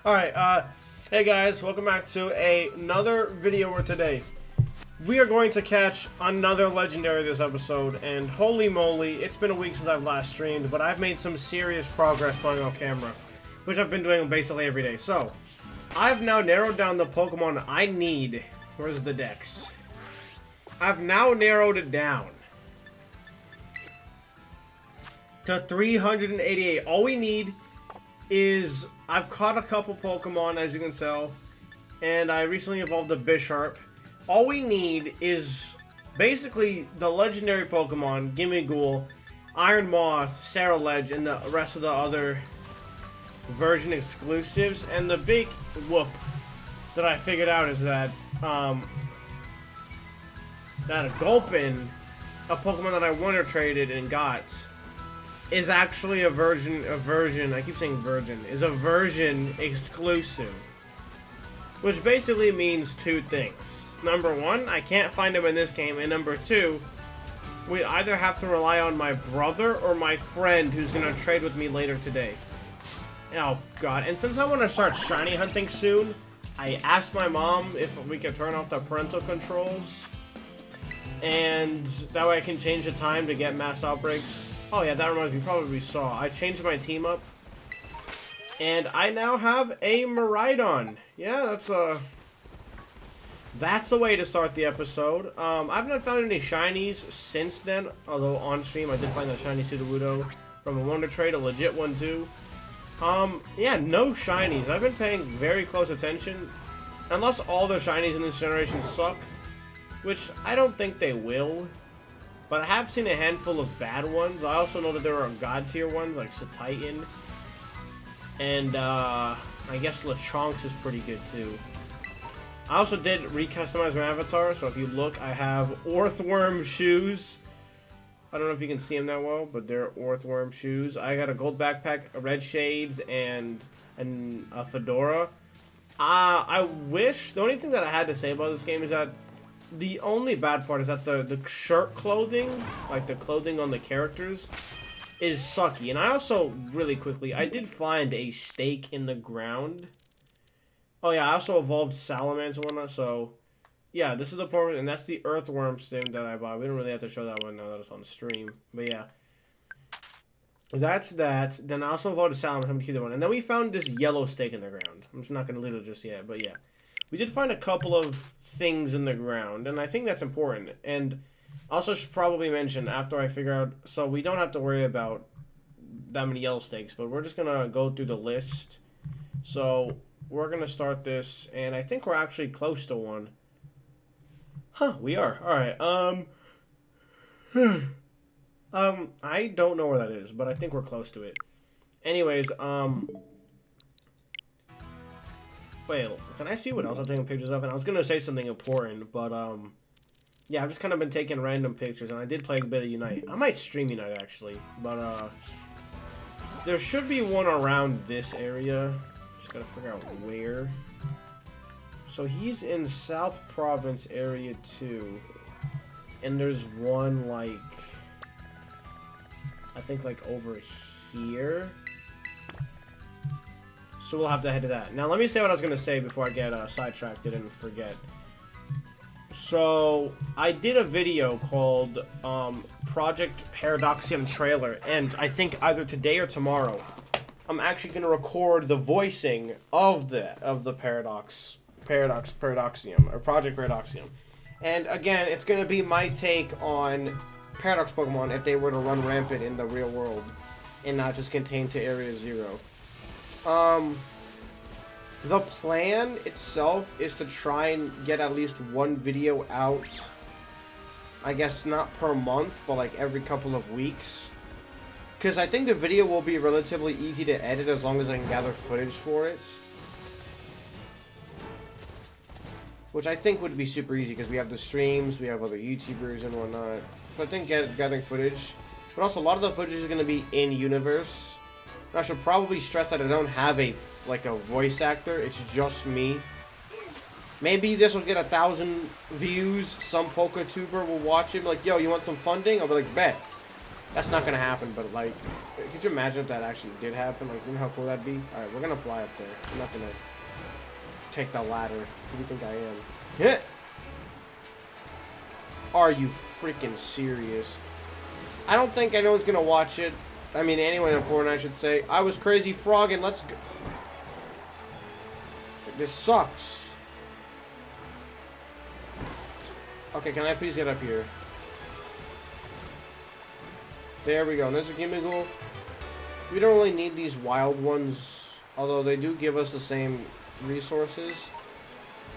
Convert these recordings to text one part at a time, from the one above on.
Alright, hey guys, welcome back to another video where today we are going to catch another legendary this episode, and holy moly, it's been a week since I've last streamed, but I've made some serious progress playing on camera, which I've been doing basically every day. So, I've now narrowed down the Pokemon I need. Where's the dex? I've now narrowed it down to 388. All we need is, I've caught a couple Pokemon, as you can tell, and I recently evolved a Bisharp. All we need is basically the legendary Pokemon, Gimmighoul, Iron Moth, Scarlet, and the rest of the other version exclusives. And the big whoop that I figured out is that that a Gulpin, a Pokemon that I Wonder Traded and got, is actually a version, I keep saying virgin, is a version exclusive. Which basically means two things. Number one, I can't find him in this game, and number two, we either have to rely on my brother or my friend who's gonna trade with me later today. Oh god, and since I want to start shiny hunting soon, I asked my mom if we could turn off the parental controls, and that way I can change the time to get mass outbreaks. Oh yeah, that reminds me, you probably saw, I changed my team up, and I now have a Miraidon. Yeah, that's the way to start the episode. I've not found any shinies since then, although on stream I did find a shiny Sudowoodo from a Wonder Trade, a legit one too. Yeah, no shinies. I've been paying very close attention, unless all the shinies in this generation suck, which I don't think they will. But I have seen a handful of bad ones. I also know that there are god tier ones like Titan, and I guess Lechonks is pretty good too. I also did recustomize my avatar, so if you look, I have Orthworm shoes. I don't know if you can see them that well, but they're Orthworm shoes. I got a gold backpack, red shades, and a fedora. I wish, the only thing that I had to say about this game is that the only bad part is that the shirt clothing, like the clothing on the characters, is sucky. And I also, really quickly, I did find a stake in the ground. Oh yeah, I also evolved Salamence and whatnot, so yeah, this is the part, and that's the Earthworm stem that I bought. We don't really have to show that one now that it's on the stream, but yeah. That's that. Then I also evolved a Salamence, I'm gonna keep that one. And then we found this yellow stake in the ground. I'm just not gonna leave it just yet, but yeah. We did find a couple of things in the ground, and I think that's important. And also should probably mention, after I figure out, so we don't have to worry about that many yellow stakes, but we're just gonna go through the list. So we're gonna start this, and I think we're actually close to one. Huh, we are. Alright, I don't know where that is, but I think we're close to it. Anyways, wait, can I see what else I'm taking pictures of? And I was gonna say something important, but, yeah, I've just kind of been taking random pictures, and I did play a bit of Unite. I might stream Unite, actually, but, there should be one around this area. Just gotta figure out where. So he's in South Province area 2, and there's one, like, I think, like, over here. So we'll have to head to that. Now, let me say what I was going to say before I get sidetracked and forget. So, I did a video called Project Paradoxium Trailer, and I think either today or tomorrow, I'm actually going to record the voicing of the Paradoxium, or Project Paradoxium. And again, it's going to be my take on Paradox Pokemon if they were to run rampant in the real world, and not just contained to Area 0. The plan itself is to try and get at least one video out, I guess not per month, but like every couple of weeks. Because I think the video will be relatively easy to edit as long as I can gather footage for it. Which I think would be super easy because we have the streams, we have other YouTubers and whatnot. So I think gathering footage. But also a lot of the footage is going to be in-universe. I should probably stress that I don't have a voice actor. It's just me. Maybe this will get 1,000 views. Some PokeTuber will watch it. Like, yo, you want some funding? I'll be like, bet. That's not gonna happen, but like, could you imagine if that actually did happen? Like, you know how cool that'd be? Alright, we're gonna fly up there. I'm not gonna take the ladder. Who do you think I am? Hit! Are you freaking serious? I don't think anyone's gonna watch it. I mean, anyone important, I should say. I was crazy frogging. Let's go. This sucks. Okay, can I please get up here? There we go. And there's a Gimmighoul. We don't really need these wild ones, although they do give us the same resources.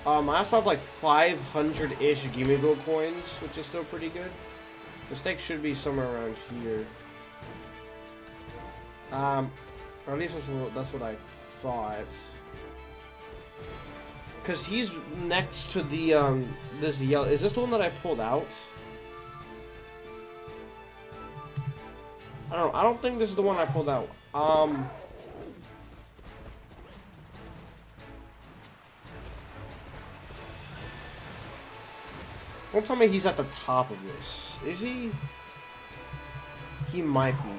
I also have like 500-ish Gimmighoul coins, which is still pretty good. The stake should be somewhere around here. Or at least that's what I thought. Cause he's next to the this yellow. Is this the one that I pulled out? I don't think this is the one I pulled out. Don't tell me he's at the top of this. Is he? He might be.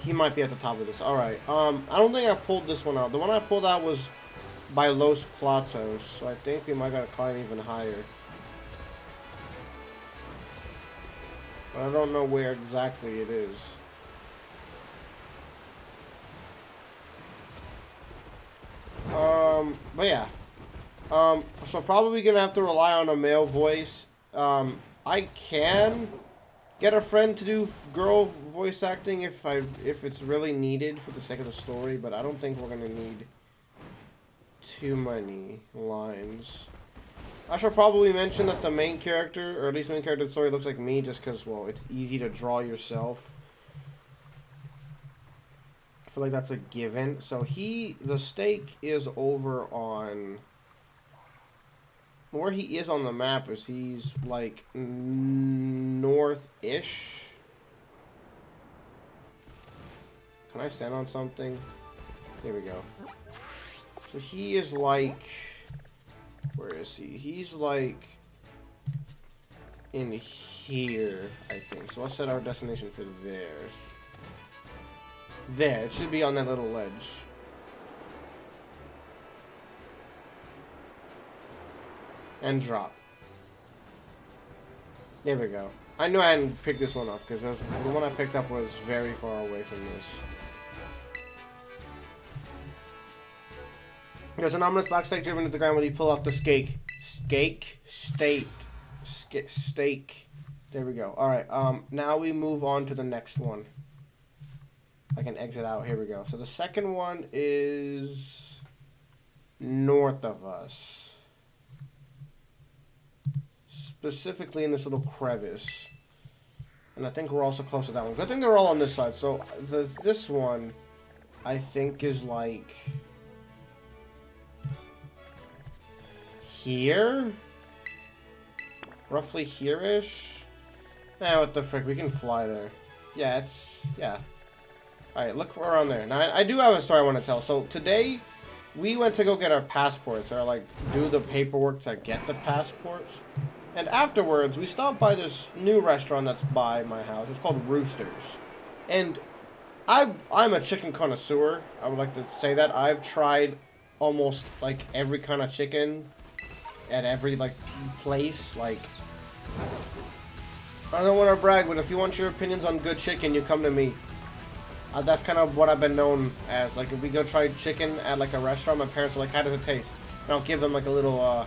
He might be at the top of this. Alright. I don't think I pulled this one out. The one I pulled out was by Los Platos. So I think we might gotta climb even higher. But I don't know where exactly it is. But yeah. So probably gonna have to rely on a male voice. I can get a friend to do girl voice acting if it's really needed for the sake of the story, but I don't think we're gonna need too many lines. I should probably mention that the main character, or at least the main character of the story, looks like me just because, well, it's easy to draw yourself. I feel like that's a given. So the stake is over on... Where he is on the map is he's like north-ish. Can I stand on something? There we go. So he is like... Where is he? He's like in here, I think. So let's set our destination for there. There. It should be on that little ledge. And drop. There we go. I knew I hadn't picked this one up because the one I picked up was very far away from this. There's an ominous black stake driven into the ground when you pull off the stake. Stake? Stake. There we go. Alright, now we move on to the next one. I can exit out. Here we go. So the second one is north of us. Specifically in this little crevice. And I think we're also close to that one. Good thing they're all on this side. So this one, I think, is like... here? Roughly here-ish? Eh, what the frick, we can fly there. Yeah, yeah. Alright, look around there. Now, I do have a story I want to tell. So, today, we went to go get our passports, or, like, do the paperwork to get the passports. And afterwards, we stopped by this new restaurant that's by my house. It's called Roosters. And I'm a chicken connoisseur. I would like to say that. I've tried almost, like, every kind of chicken at every, like, place. Like, I don't want to brag, but if you want your opinions on good chicken, you come to me. That's kind of what I've been known as. Like, if we go try chicken at, like, a restaurant, my parents are like, how does it taste? And I'll give them, like, a little,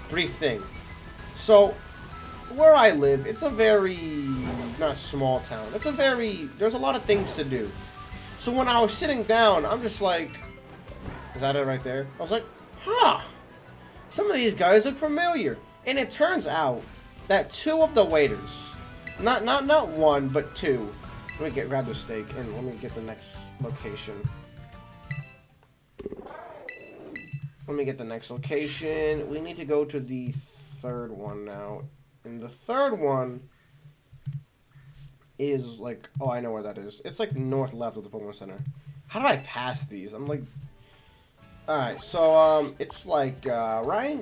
brief thing. So, where I live, it's a very, not small town. It's a very, there's a lot of things to do. So when I was sitting down, I'm just like, is that it right there? I was like, huh, some of these guys look familiar. And it turns out that two of the waiters, not one, but two. Let me grab the steak and let me get the next location. Let me get the next location. We need to go to the third one now. And the third one is like, oh, I know where that is. It's like north left of the Pokemon Center. How did I pass these? I'm like, alright, so it's like right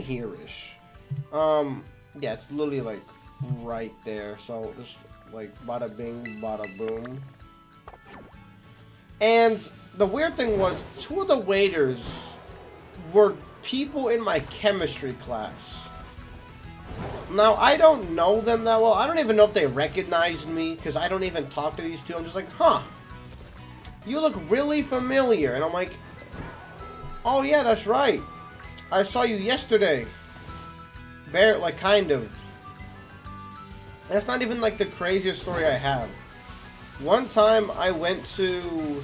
here-ish. Yeah, it's literally like right there. So just Like, bada bing, bada boom. And the weird thing was, 2 of the waiters were people in my chemistry class. Now, I don't know them that well. I don't even know if they recognized me, because I don't even talk to these 2. I'm just like, huh. You look really familiar. And I'm like, oh yeah, that's right. I saw you yesterday. Like, kind of. That's not even, like, the craziest story I have. One time, I went to...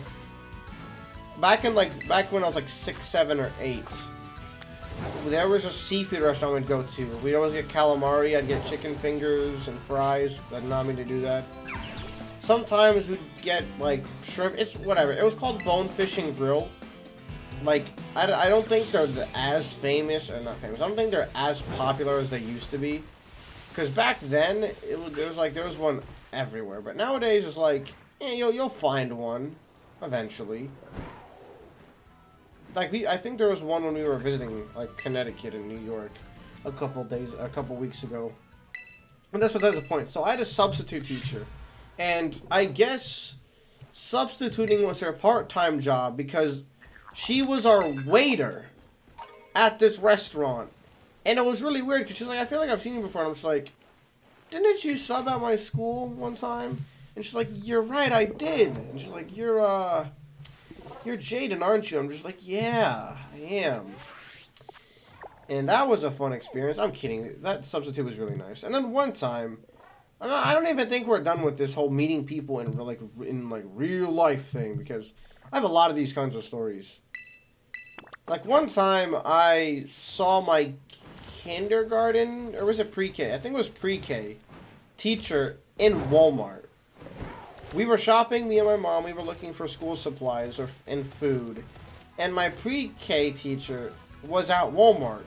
Back when I was, like, 6, 7, or 8. There was a seafood restaurant we'd go to. We'd always get calamari. I'd get chicken fingers and fries. I did not mean to do that. Sometimes we'd get, like, shrimp. It's whatever. It was called Bonefish and Grill. Like, I don't think they're as famous, or not famous. I don't think they're as popular as they used to be. Because back then, there was one everywhere. But nowadays, it's like, yeah, you'll find one eventually. Like, I think there was one when we were visiting, like, Connecticut and New York a couple weeks ago. And that's besides the point. So I had a substitute teacher. And I guess substituting was her part-time job because she was our waiter at this restaurant. And it was really weird because she's like, I feel like I've seen you before. And I'm just like, didn't you sub at my school one time? And she's like, you're right, I did. And she's like, you're Jaden, aren't you? I'm just like, yeah, I am. And that was a fun experience. I'm kidding. That substitute was really nice. And then one time, I don't even think we're done with this whole meeting people in real life thing because I have a lot of these kinds of stories. Like one time, I saw my kindergarten, or was it pre-K? I think it was pre-K teacher in Walmart. We were shopping, me and my mom, we were looking for school supplies and food. And my pre-K teacher was at Walmart.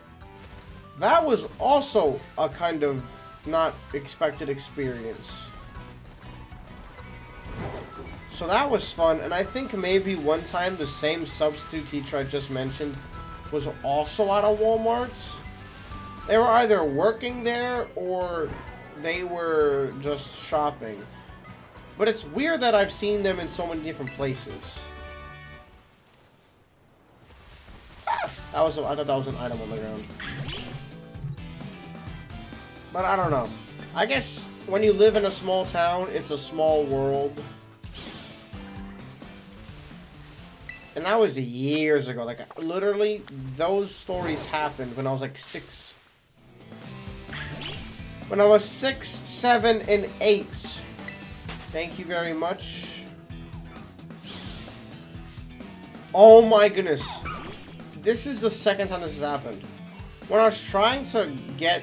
That was also a kind of not expected experience. So that was fun, and I think maybe one time the same substitute teacher I just mentioned was also at a Walmart. They were either working there or they were just shopping. But it's weird that I've seen them in so many different places. I thought that was an item on the ground. But I don't know. I guess when you live in a small town, it's a small world. And that was years ago. Like, literally, those stories happened when I was like 6. When I was 6, 7, and 8. Thank you very much. Oh my goodness. This is the second time this has happened. When I was trying to get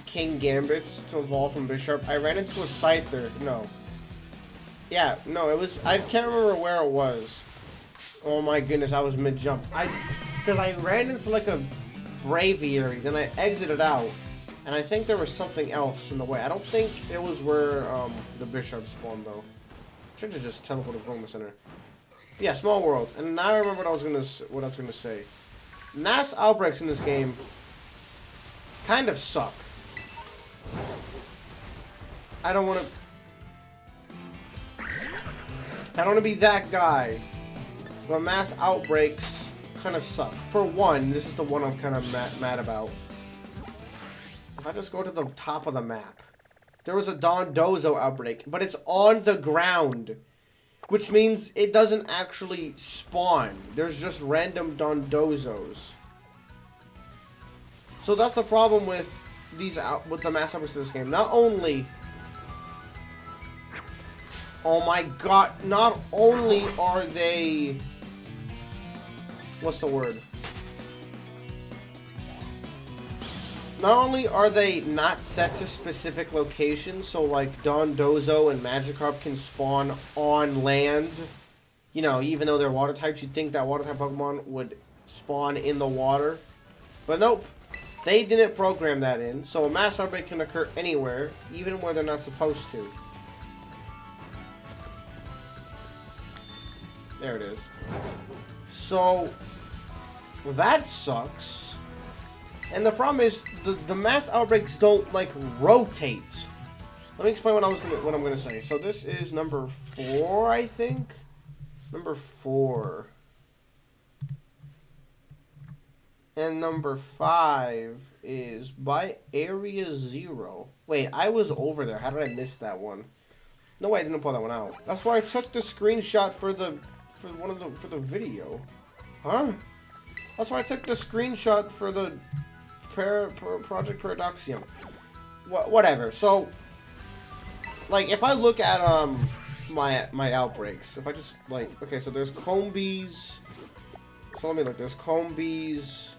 King Gambits to evolve from Bishop, I ran into a Scyther. No. Yeah, no, it was... I can't remember where it was. Oh my goodness, I was mid-jump. Because I ran into like a Braviary, then I exited out. And I think there was something else in the way. I don't think it was where the Bishop spawned, though. Should have just teleported Roma Center. Yeah, small world. And now I remember what I was gonna say. Mass outbreaks in this game kind of suck. I don't want to be that guy. But mass outbreaks kind of suck. For one, this is the one I'm kind of mad about. If I just go to the top of the map, there was a Dondozo outbreak, but it's on the ground, which means it doesn't actually spawn. There's just random Dondozos. So that's the problem with the mass outbreaks in this game. Not only, oh my god, not only are they, what's the word? Not only are they not set to specific locations, so like Dondozo and Magikarp can spawn on land, you know, even though they're water types, you'd think that water type Pokemon would spawn in the water. But nope, they didn't program that in, so a mass outbreak can occur anywhere, even where they're not supposed to. There it is. So, that sucks. And the problem is, the mass outbreaks don't, like, rotate. let me explain what I'm gonna say. So this is number 4, I think. Number 4. And number 5 is by Area 0. Wait, I was over there. How did I miss that one? No way, I didn't pull that one out. That's why I took the screenshot for the video. Huh? That's why I took the screenshot for the Project Paradoxium. Whatever. So, like, if I look at my outbreaks, if I just like, okay, so there's Combees. So let me look. There's Combees.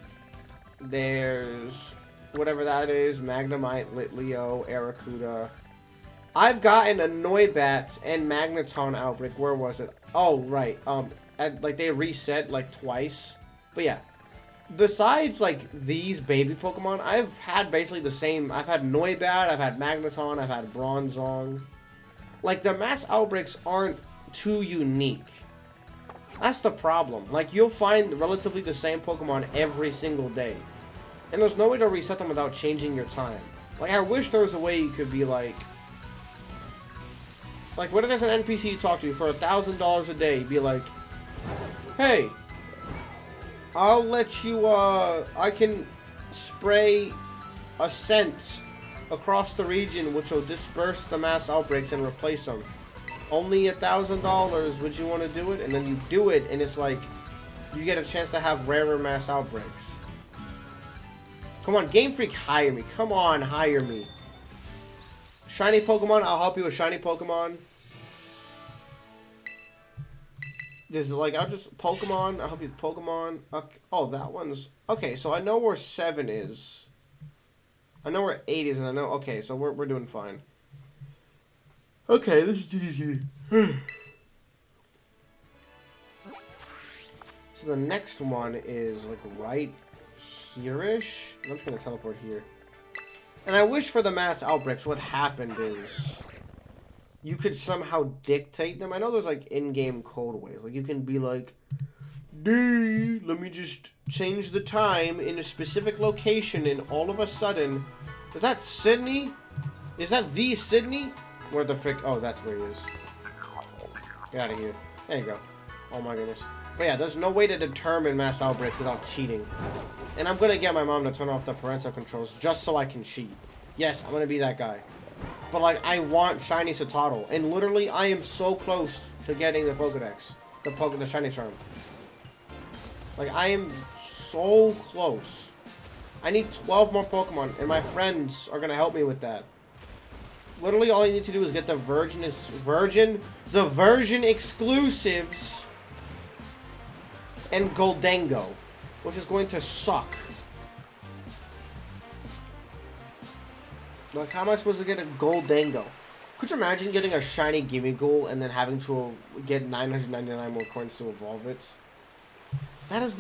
There's whatever that is. Magnemite, Litleo, Aracuda. I've gotten a Noibat and Magneton outbreak. Where was it? Oh, right. Like they reset like twice. But yeah. Besides like these baby Pokemon, I've had basically the same. I've had Noibat, I've had Magneton, I've had Bronzong. Like the mass outbreaks aren't too unique. That's the problem. Like you'll find relatively the same Pokemon every single day. And there's no way to reset them without changing your time. Like I wish there was a way you could be like what if there's an NPC you talk to for $1,000 a day, be like, hey, I'll let you, I can spray a scent across the region which will disperse the mass outbreaks and replace them. Only $1,000, would you want to do it? And then you do it, and it's like, you get a chance to have rarer mass outbreaks. Come on, Game Freak, hire me. Come on, hire me. Shiny Pokemon, I'll help you with shiny Pokemon. There's like, I'll just, Pokemon, I'll help you with Pokemon. Okay. Oh, that one's, okay, so I know where 7 is. I know where 8 is, and I know, okay, so we're doing fine. Okay, this is easy. So the next one is like right here-ish. I'm just gonna teleport here. And I wish for the mass outbreaks, what happened is you could somehow dictate them. I know there's like in-game code ways. Like you can be like, "Dude, let me just change the time in a specific location," and all of a sudden, is that Sydney? Is that the Sydney? Where the frick? Oh, that's where he is. Get out of here. There you go. Oh my goodness. But yeah, there's no way to determine mass outbreaks without cheating. And I'm gonna get my mom to turn off the parental controls just so I can cheat. Yes, I'm gonna be that guy. But like, I want shiny Citadel, and literally, I am so close to getting the Pokedex, the shiny charm. Like, I am so close. I need 12 more Pokemon, and my friends are gonna help me with that. Literally, all you need to do is get the version exclusives and Goldengo, which is going to suck. Like, how am I supposed to get a Goldengo? Could you imagine getting a shiny Gimmighoul and then having to get 999 more coins to evolve it? That is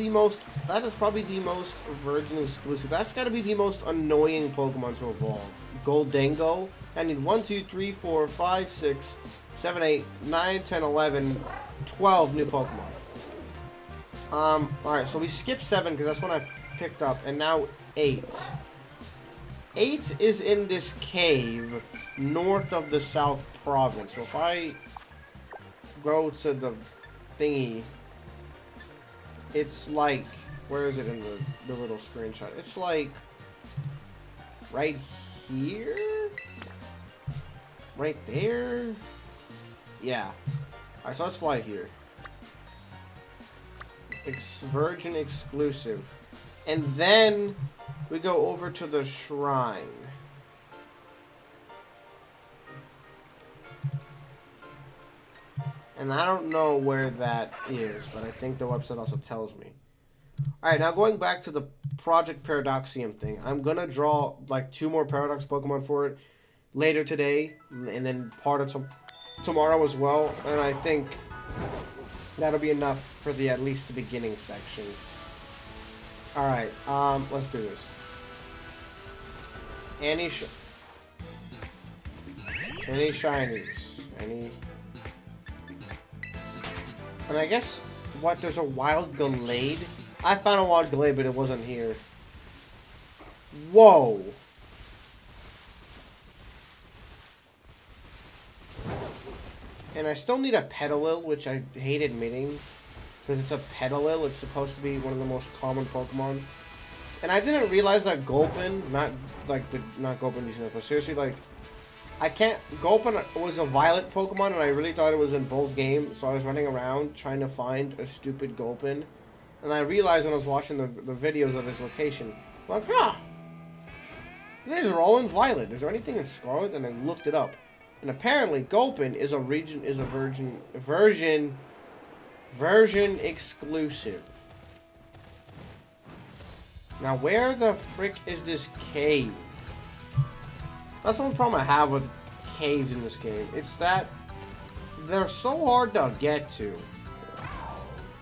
probably the most Virgin exclusive. That's gotta be the most annoying Pokemon to evolve. Goldengo. I need 1, 2, 3, 4, 5, 6, 7, 8, 9, 10, 11, 12 new Pokemon. Alright, so we skipped 7 because that's when I picked up, and now 8. 8 is in this cave north of the South Province. So if I go to the thingy, it's like, where is it in the little screenshot? It's like right here? Right there? Yeah. Alright, so let's fly here. Virgin exclusive. And then we go over to the shrine. And I don't know where that is, but I think the website also tells me. Alright, now going back to the Project Paradoxium thing. I'm gonna draw like 2 more Paradox Pokemon for it later today, and then part of tomorrow as well. And I think that'll be enough for at least the beginning section. Alright, let's do this. Any shinies? And I guess, what, there's a wild Gallade? I found a wild Gallade, but it wasn't here. Whoa! And I still need a Petalil, which I hate admitting. Because it's a Petalil, it's supposed to be one of the most common Pokemon. And I didn't realize that Gulpin, not Gulpin, but seriously, like, Gulpin was a violet Pokemon, and I really thought it was in both games, so I was running around trying to find a stupid Gulpin. And I realized when I was watching the videos of his location, like, huh, these are all in Violet. Is there anything in Scarlet? And I looked it up. And apparently, Gulpin is a version exclusive. Now, where the frick is this cave? That's one problem I have with caves in this game. It's that they're so hard to get to.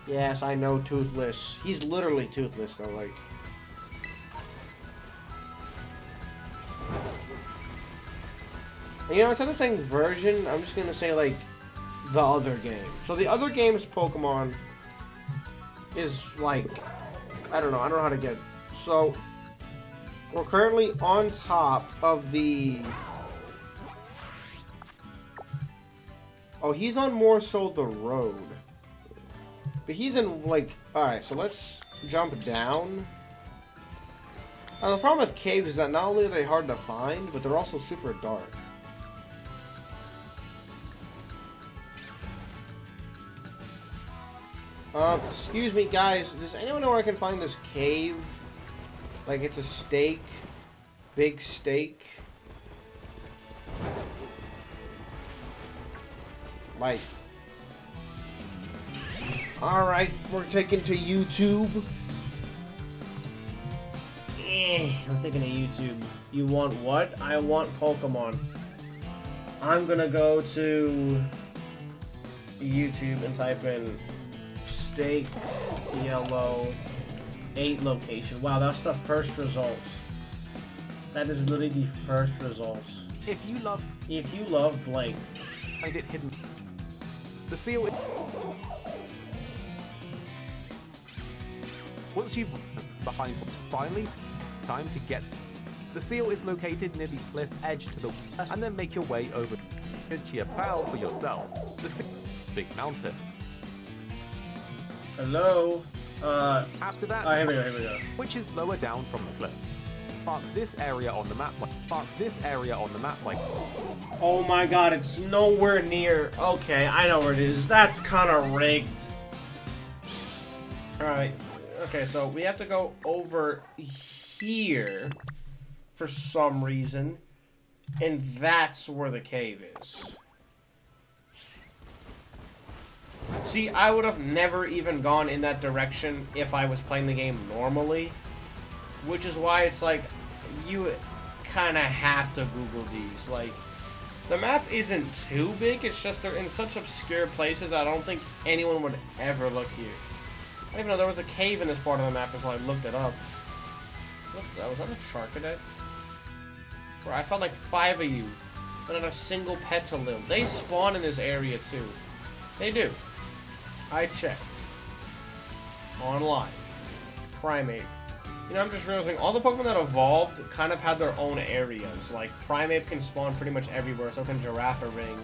Yes, I know, Toothless. He's literally Toothless, though, like. And, you know, instead of saying version, I'm just gonna say, like, the other game. So the other game's Pokemon is, like, I don't know how to get. So, we're currently on top of the... Oh, he's on more so the road. But he's in, like... Alright, so let's jump down. Now, the problem with caves is that not only are they hard to find, but they're also super dark. Excuse me, guys. Does anyone know where I can find this cave? Like, it's a steak. Big steak. Like. Alright, we're taking to YouTube. I'm taking to YouTube. You want what? I want Pokemon. I'm gonna go to YouTube and type in steak yellow 8 location. Wow, that's the first result. That is literally the first result. If you love blank. Find it hidden. The seal. Once you've behind, finally time to get. The seal is located near the cliff edge to the and then make your way over to Chiapal for yourself. The seal, big mountain. Hello. After that, here we go. Which is lower down from the cliffs. Mark this area on the map. Like. Oh my God! It's nowhere near. Okay, I know where it is. That's kind of rigged. All right. Okay, so we have to go over here for some reason, and that's where the cave is. See, I would have never even gone in that direction if I was playing the game normally, which is why it's like, you kind of have to Google these. Like, the map isn't too big, it's just they're in such obscure places I don't think anyone would ever look here. I didn't even know there was a cave in this part of the map until I looked it up. What, was that a Charcadet? Where I found like 5 of you, but not a single Petalil. They spawn in this area too. They do. I checked. Online. Primate. You know, I'm just realizing all the Pokemon that evolved kind of had their own areas. Like, Primate can spawn pretty much everywhere, so can Girafarig.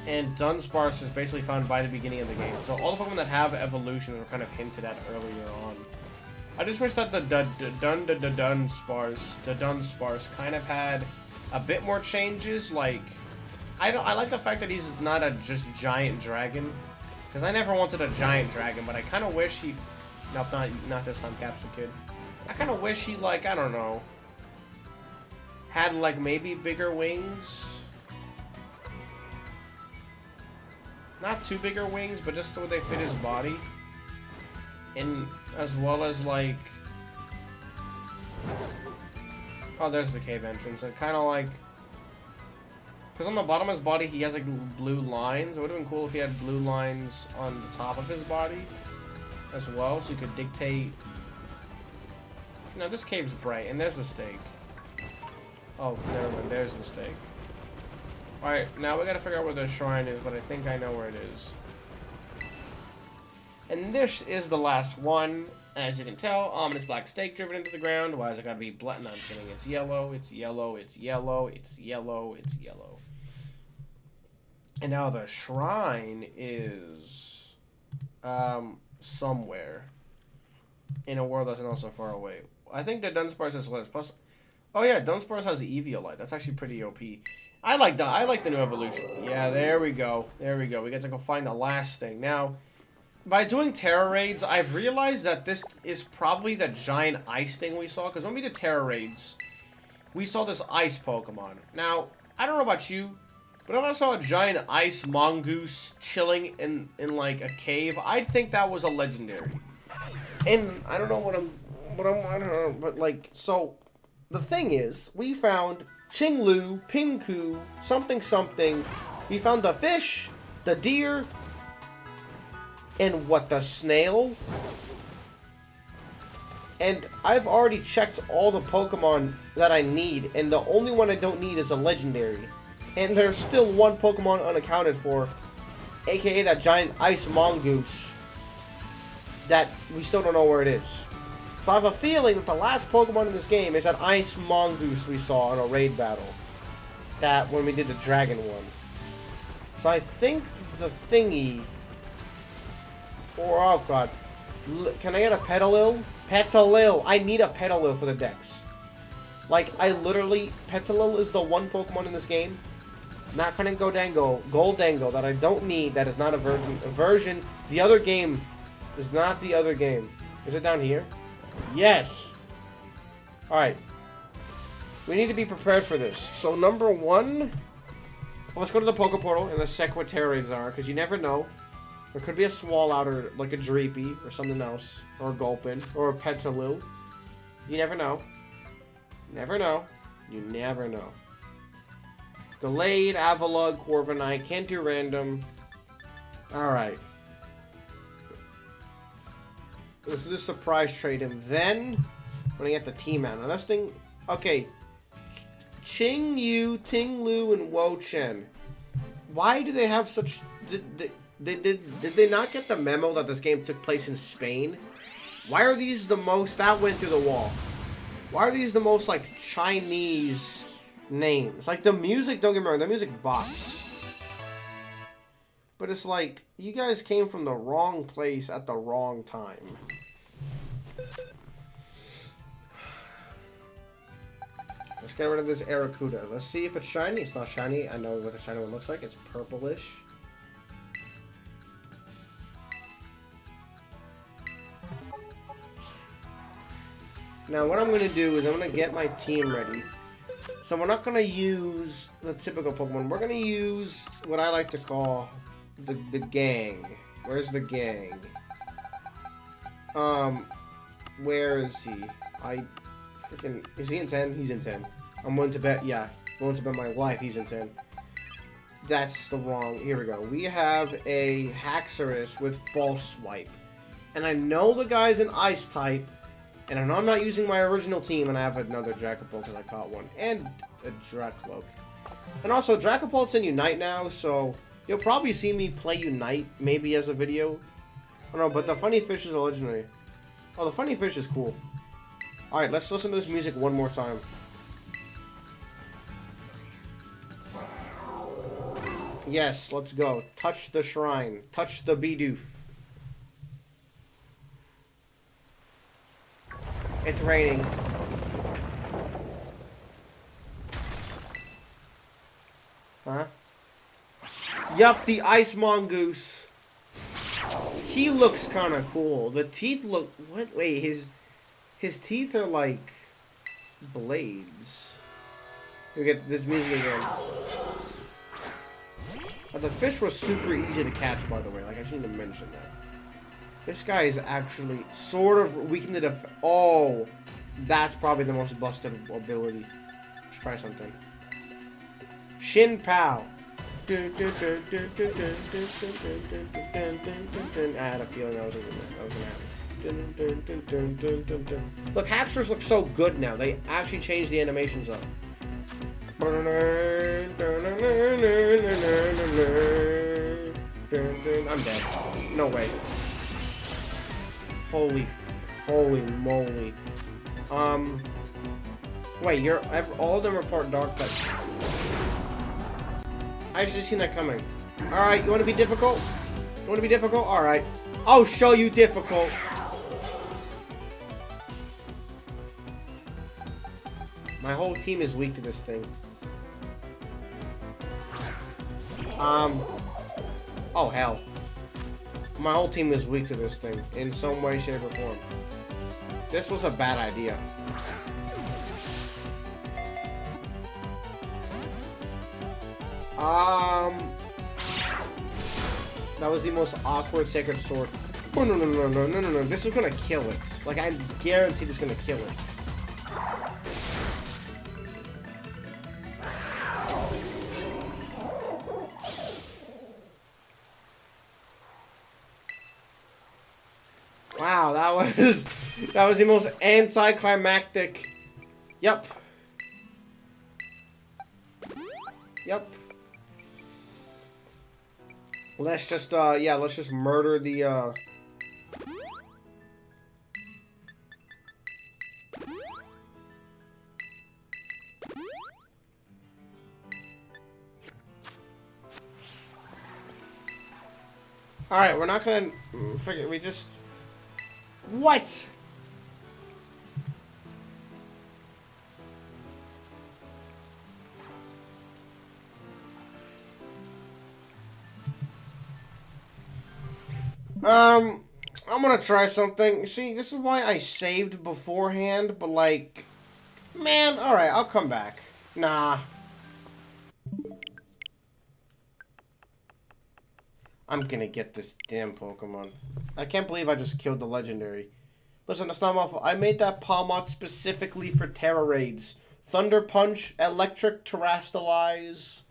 And Dunsparce is basically found by the beginning of the game. So all the Pokemon that have evolutions were kind of hinted at earlier on. I just wish that the Dunsparce kind of had a bit more changes. Like, I like the fact that he's not a just giant dragon. Because I never wanted a giant dragon, but I kind of wish he... Nope, not this time, Capsule Kid. I kind of wish he, like, I don't know, had, like, maybe bigger wings. Not too bigger wings, but just the way they fit his body. And as well as, like... Oh, there's the cave entrance. And kind of like... Because on the bottom of his body, he has, like, blue lines. It would have been cool if he had blue lines on the top of his body as well, so you could dictate... No, this cave's bright, and there's the stake. Oh, never mind, there's the stake. Alright, now we gotta figure out where the shrine is, but I think I know where it is. And this is the last one. As you can tell, ominous black stake driven into the ground. Why is it gotta be black? No, I'm kidding. It's yellow, it's yellow, it's yellow, it's yellow, it's yellow. And now the shrine is somewhere in a world that's not so far away. I think that Dunsparce has letters. Plus, oh yeah, Dunsparce has the Eviolite. That's actually pretty OP. I like the new evolution. Yeah, there we go. There we go. We get to go find the last thing. Now, by doing Terra Raids, I've realized that this is probably the giant ice thing we saw. Because when we did Terra Raids, we saw this ice Pokemon. Now, I don't know about you, but if I saw a giant ice mongoose chilling in like a cave, I'd think that was a legendary. And I don't know I don't know, but like, so the thing is, we found Qinglu, Pinku, something something. We found the fish, the deer, and what, the snail? And I've already checked all the Pokemon that I need, and the only one I don't need is a legendary. And there's still one Pokemon unaccounted for, aka that giant ice mongoose, that we still don't know where it is. So I have a feeling that the last Pokemon in this game is that ice mongoose we saw in a raid battle. That when we did the dragon one. So I think the thingy, or oh god, can I get a Petalil? Petalil! I need a Petalil for the dex. Like, I literally, Petalil is the one Pokemon in this game, not Goldango, that I don't need, that is not a version. The other game is not the other game. Is it down here? Yes! Alright. We need to be prepared for this. So, number one, let's go to the Poke Portal and the Secretariats are, because you never know. There could be a Swallout or like a Dreepy or something else. Or a Gulpin. Or a Petalil. You never know. Never know. You never know. Delayed, Avalugg, Corviknight. Can't do random. Alright. Let's do the surprise trade him. Then, when I get the team out. Now this thing... Okay. Qingyu, Tinglu, and Wo-Chen. Why do they have such... Did they not get the memo that this game took place in Spain? Why are these the most... That went through the wall. Why are these the most, like, Chinese names? Like, the music, don't get me wrong, the music bops. But it's like, you guys came from the wrong place at the wrong time. Let's get rid of this Aracuda. Let's see if it's shiny. It's not shiny. I know what the shiny one looks like. It's purplish. Now, what I'm going to do is I'm going to get my team ready. So we're not going to use the typical Pokemon. We're going to use what I like to call the gang. Where's the gang? Where is he? Is he in 10? He's in 10. I'm willing to bet, yeah. I'm willing to bet my life he's in 10. That's the wrong, here we go. We have a Haxorus with False Swipe. And I know the guy's an Ice type. And I know I'm not using my original team, and I have another Dracopult because I caught one. And a Dracloak. And also, Dracopult's in Unite now, so you'll probably see me play Unite, maybe as a video. I don't know, but the Funny Fish is a legendary. Oh, the Funny Fish is cool. Alright, let's listen to this music one more time. Yes, let's go. Touch the shrine. Touch the Bidoof. It's raining. Huh? Yup, the Ice Mongoose. He looks kind of cool. The teeth look... What? Wait, his teeth are like blades. We get this music again. The fish was super easy to catch, by the way. Like, I shouldn't have mentioned that. This guy is actually sort of weakened to the... Oh, that's probably the most busted ability. Let's try something. Shin Pow. I had a feeling that was going to happen. Look, Haxorus looks so good now. They actually changed the animations up. I'm dead. No way. Holy moly. Wait, all of them are part dark type. I should have seen that coming. Alright, you want to be difficult? You want to be difficult? Alright. I'll show you difficult. My whole team is weak to this thing. Oh, hell. My whole team is weak to this thing in some way, shape, or form. This was a bad idea. That was the most awkward Sacred Sword. Oh, no. This is gonna kill it. Like, I guarantee it's gonna kill it. Wow, that was the most anticlimactic. Yep. Let's just yeah, let's just murder the Alright, we're not gonna figure. We just. What? I'm gonna try something. See, this is why I saved beforehand, but like, man, alright, I'll come back. Nah. I'm gonna get this damn Pokemon. I can't believe I just killed the legendary. Listen, that's not my fault. I made that Palmot specifically for Terra Raids. Thunder Punch, Electric Terrastalize.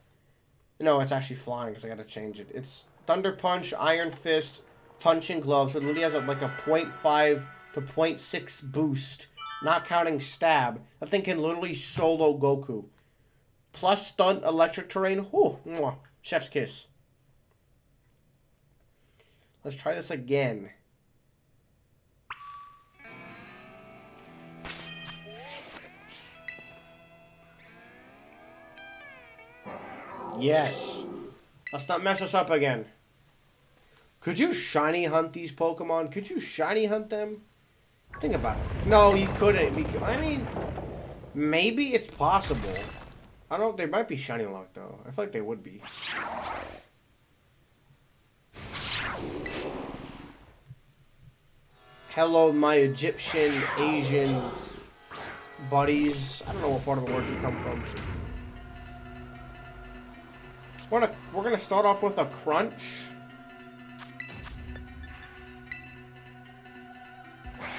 No, it's actually flying because I gotta change it. It's Thunder Punch, Iron Fist, Punching Glove. So it literally has like a 0.5 to 0.6 boost. Not counting Stab. That thing can literally solo Goku. Plus Stunt Electric Terrain. Whew, mwah, chef's kiss. Let's try this again. Yes. Let's not mess us up again. Could you shiny hunt these Pokemon? Could you shiny hunt them? Think about it. No, you couldn't. I mean, maybe it's possible. I don't know. They might be shiny locked though. I feel like they would be. Hello, my Egyptian, Asian buddies. I don't know what part of the world you come from. We're gonna start off with a Crunch.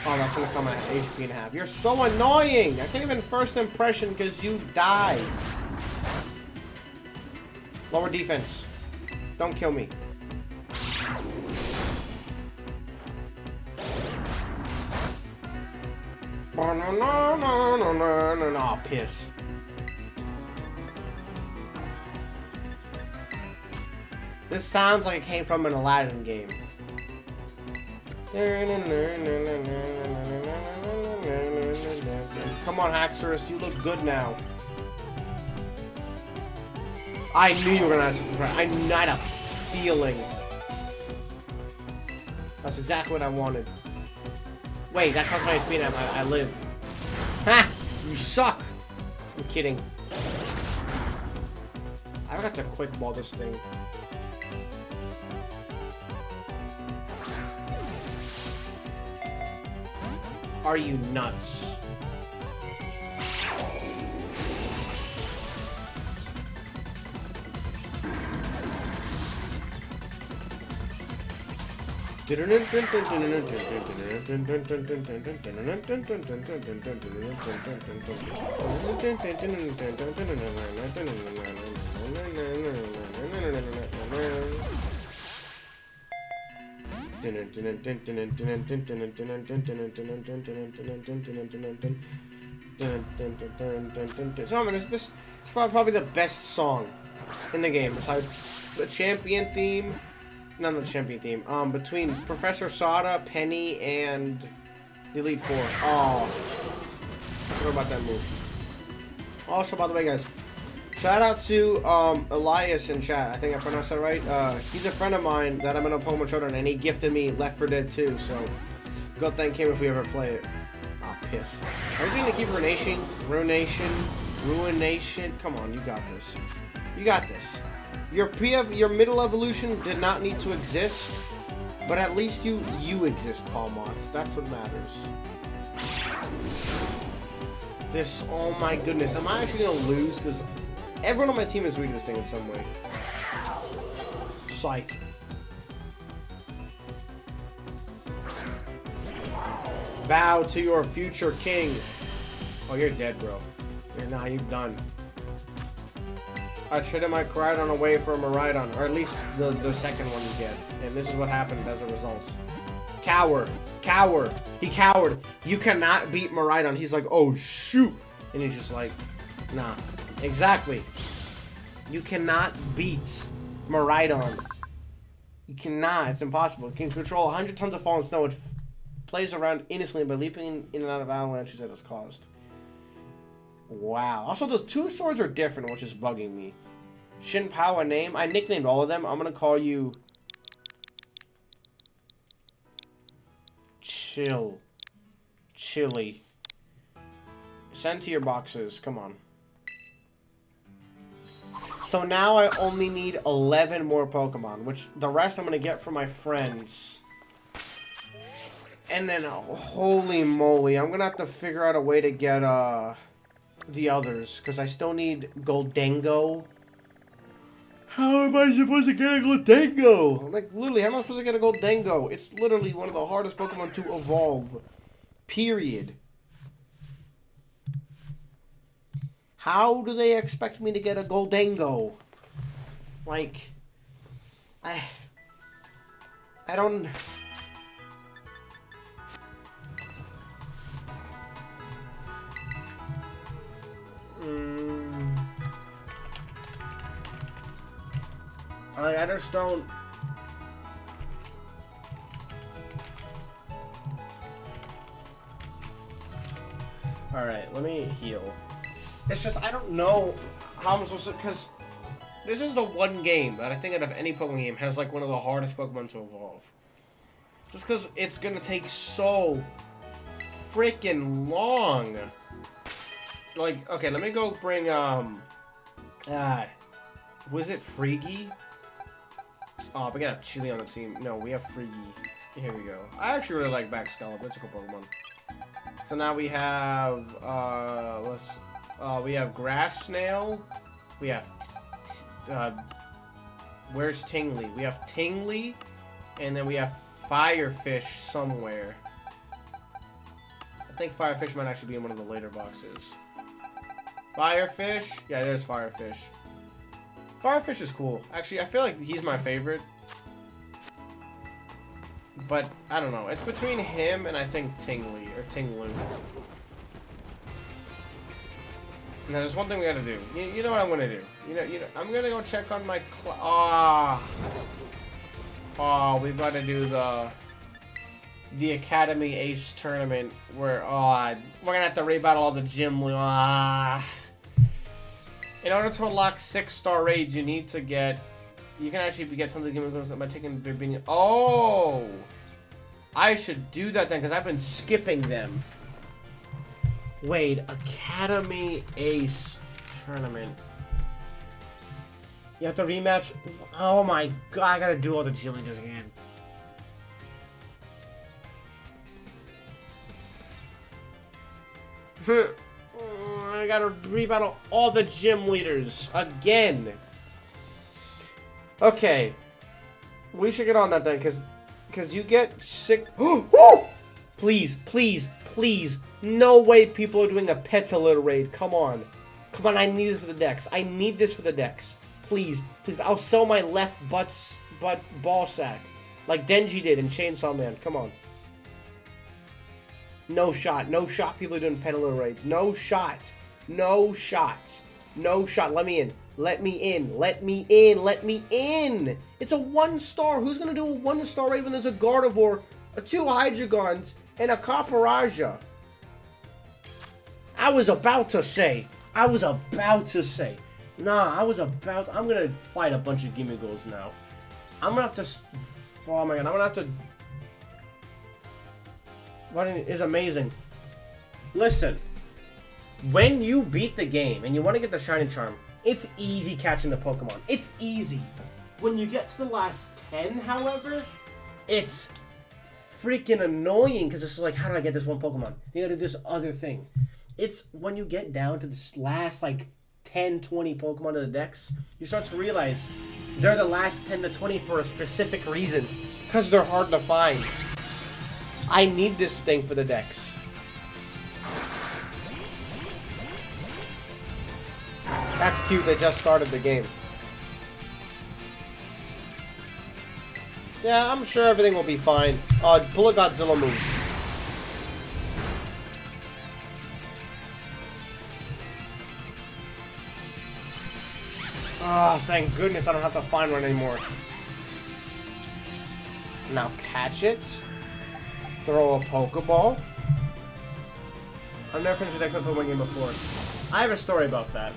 Oh, that's gonna come at HP in half. You're so annoying! I can't even first impression because you died. Lower defense. Don't kill me. No, piss. This sounds like it came from an Aladdin game. Come on, Haxorus, you look good now. I knew you were gonna ask this. I had a feeling. That's exactly what I wanted. Wait, that costs my HP and I live. Ha! You suck! I'm kidding. I got to quick ball this thing. Are you nuts? So, this is probably the best song in the game besides the champion theme. Not the champion theme. Between Professor Sada, Penny, and the Elite Four. Oh, I forgot about that move. Also, by the way, guys, Shout out to Elias in chat. I think I pronounced that right. He's a friend of mine that I'm in a Pokemon Showdown, and he gifted me Left 4 Dead 2. So go thank him if we ever play it. Ah, piss. Are you going to keep Ruination? Come on, you got this. You got this. Your middle evolution did not need to exist, but at least you exist, Palmont. That's what matters. This, oh my goodness, am I actually gonna lose? Because everyone on my team is weak to this thing in some way. Psych. Bow to your future king. Oh, you're dead, bro. Nah, you're done. I traded my Koraidon away for a Miraidon, or at least the second one you get. And this is what happened as a result. Coward. He cowered. You cannot beat Miraidon. He's like, oh shoot. And he's just like, nah. Exactly. You cannot beat Miraidon. You cannot. It's impossible. It can control 100 tons of fallen snow. It plays around innocently by leaping in and out of avalanches that it's caused. Wow. Also, those two swords are different, which is bugging me. Shin Pao a name. I nicknamed all of them. I'm going to call you... Chili. Send to your boxes. Come on. So now I only need 11 more Pokemon, which the rest I'm going to get from my friends. And then, holy moly, I'm going to have to figure out a way to get the others, because I still need Goldengo. How am I supposed to get a Goldengo? Like, literally, how am I supposed to get a Goldengo? It's literally one of the hardest Pokemon to evolve. Period. How do they expect me to get a Goldengo? Like, I don't... I just don't... Alright, let me heal. It's just, I don't know how I'm supposed to... Because this is the one game that I think out of any Pokemon game has like one of the hardest Pokemon to evolve. Just because it's going to take so freaking long. Like, okay, let me go bring, was it Freagy? Oh, we got Chili on the team. No, we have Freagy. Here we go. I actually really like back Scarlet. That's a cool Pokemon. So now we have, we have Grass Snail. We have, where's Tingley? We have Tingley, and then we have Firefish somewhere. I think Firefish might actually be in one of the later boxes. Firefish? Yeah, it is Firefish. Firefish is cool. Actually, I feel like he's my favorite. But, I don't know. It's between him and I think Tingley, or Tinglu. Now, there's one thing we gotta do. You know what I'm gonna do? You know, I'm gonna go check on my we gotta do the Academy Ace tournament where, we're gonna have to rebattle all the gym. In order to unlock 6-star raids, you need to get... You can actually get tons of gimmicks by taking the beginning. Oh! I should do that then, because I've been skipping them. Wait, Academy Ace tournament. You have to rematch... Oh my god, I gotta do all the gym leaders again. I gotta rebattle all the gym leaders again. Okay, we should get on that then, because you get sick. Please, no way people are doing a Petalil raid. Come on, I need this for the Dex. Please, I'll sell my left butt ball sack like Denji did in Chainsaw Man. Come on. No shot. People are doing Petalil raids. No shot. Let me in. It's a 1-star. Who's gonna do a 1-star raid when there's a Gardevoir, 2 Hydreigons, and a Caparaja? I was about to say. Nah, I'm gonna fight a bunch of Gimme Ghouls now. I'm gonna have to... Oh my god, I'm gonna have to... What is amazing. Listen. When you beat the game and you want to get the Shiny Charm, it's easy catching the Pokemon. It's easy. When you get to the last 10, however, it's freaking annoying because it's like, how do I get this one Pokemon? You gotta do this other thing. It's when you get down to this last, like, 10, 20 Pokemon to the Dex, you start to realize they're the last 10 to 20 for a specific reason. Because they're hard to find. I need this thing for the Dex. That's cute, they just started the game. Yeah, I'm sure everything will be fine. Pull a Godzilla move. Oh, thank goodness I don't have to find one anymore. Now catch it. Throw a Pokeball. I've never finished the Dex on Pokemon game before. I have a story about that.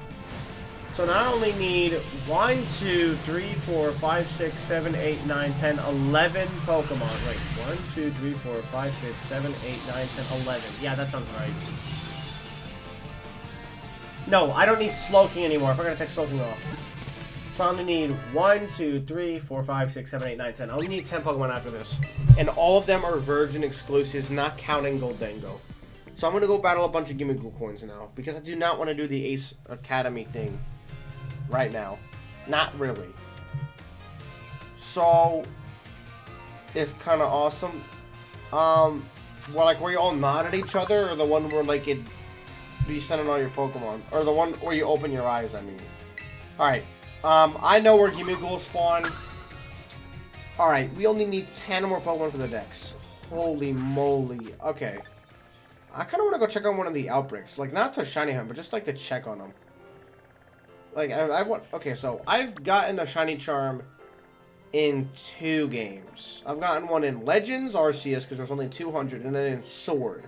So now I only need 1, 2, 3, 4, 5, 6, 7, 8, 9, 10, 11 Pokemon. Wait, 1, 2, 3, 4, 5, 6, 7, 8, 9, 10, 11. Yeah, that sounds right. No, I don't need Slowking anymore. If I'm going to take Slowking off. So I only need 1, 2, 3, 4, 5, 6, 7, 8, 9, 10. I only need 10 Pokemon after this. And all of them are Virgin exclusives, not counting Goldengo. So I'm going to go battle a bunch of Gimme Ghoul coins now. Because I do not want to do the Ace Academy thing right now. Not really. So it's kind of awesome. Well, like, where you all nod at each other, or the one where, like, you send in all your Pokemon? Or the one where you open your eyes, I mean. Alright. I know where Gimme Ghoul spawn. Alright, we only need 10 more Pokemon for the Dex. Holy moly. Okay. I kind of want to go check on one of the outbreaks. Like, not to shiny hunt, but just, like, to check on them. Like, I want... Okay, so I've gotten a shiny charm in 2 games. I've gotten one in Legends Arceus, because there's only 200, and then in Sword.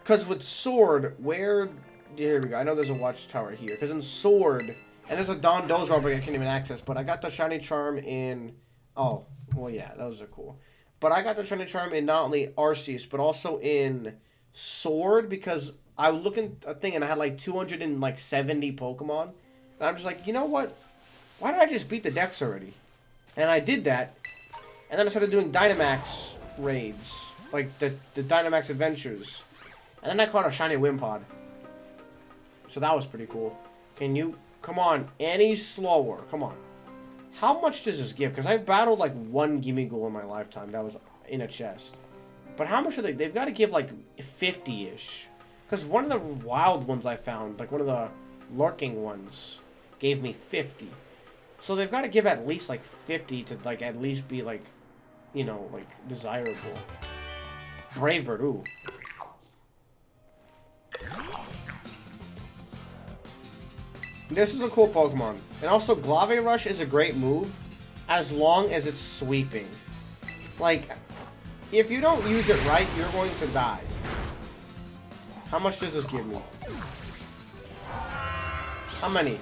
Because with Sword, where... Here we go. I know there's a watchtower here. Because in Sword... And there's a Dondozo outbreak I can't even access, but I got the shiny charm in... Oh, well, yeah, those are cool. But I got the shiny charm in not only Arceus, but also in Sword, because I was looking at a thing and I had like 270 Pokemon. And I'm just like, you know what? Why did I just beat the Dex already? And I did that. And then I started doing Dynamax raids. Like the Dynamax adventures. And then I caught a shiny Wimpod. So that was pretty cool. Can you... Come on, any slower. Come on. How much does this give? Because I've battled like 1 Gimme Ghoul in my lifetime that was in a chest. But how much are they? They've got to give like 50-ish. Because one of the wild ones I found, like one of the lurking ones, gave me 50. So they've got to give at least like 50 to like at least be like, you know, like desirable. Brave Bird, ooh. This is a cool Pokemon. And also, Glave Rush is a great move as long as it's sweeping. Like, if you don't use it right, you're going to die. How much does this give me? How many?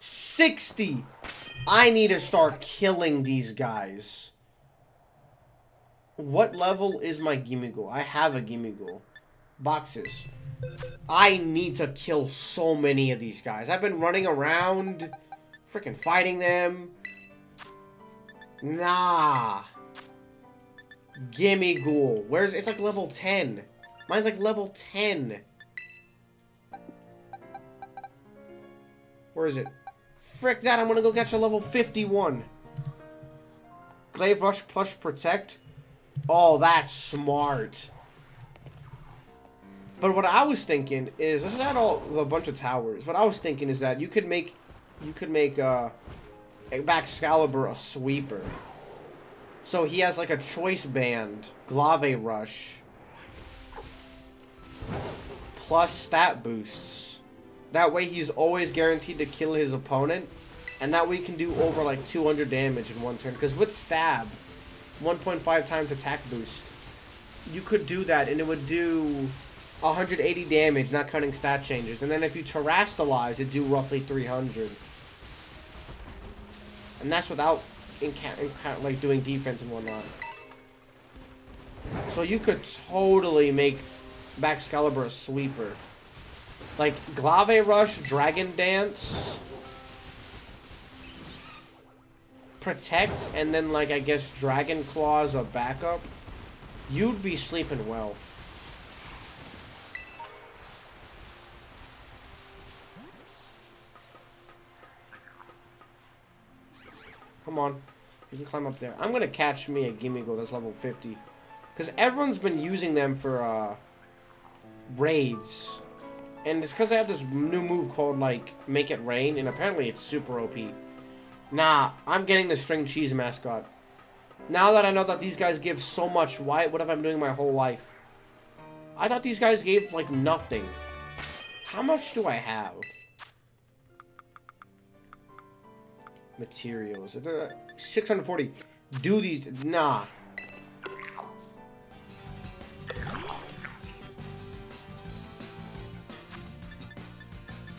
60! I need to start killing these guys. What level is my Gimme Ghoul? I have a Gimme Ghoul. Boxes. I need to kill so many of these guys. I've been running around, freaking fighting them. Nah. Gimme Ghoul. Where's... It's like level 10. Mine's like level 10. Where is it? Frick that, I'm gonna go catch a level 51. Glaive Rush Plush Protect. Oh, that's smart. But what I was thinking is, this is not all a bunch of towers. What I was thinking is that you could make Excalibur a sweeper. So he has like a choice band, Glave Rush, plus stat boosts. That way he's always guaranteed to kill his opponent, and that way he can do over like 200 damage in one turn. Because with stab, 1.5 times attack boost, you could do that, and it would do 180 damage, not counting stat changes. And then if you terrestrialize, it do roughly 300. And that's without like doing defense and whatnot. So you could totally make Excalibur a sweeper. Like Glaive Rush, Dragon Dance, Protect, and then like I guess Dragon Claws a backup. You'd be sleeping well. Come on. You can climb up there. I'm gonna catch me a Gimmighoul that's level 50. Because everyone's been using them for raids. And it's because I have this new move called like Make It Rain, and apparently it's super OP. Nah, I'm getting the string cheese mascot. Now that I know that these guys give so much, what have I been doing my whole life? I thought these guys gave like nothing. How much do I have? Materials. 640. Do these. Nah.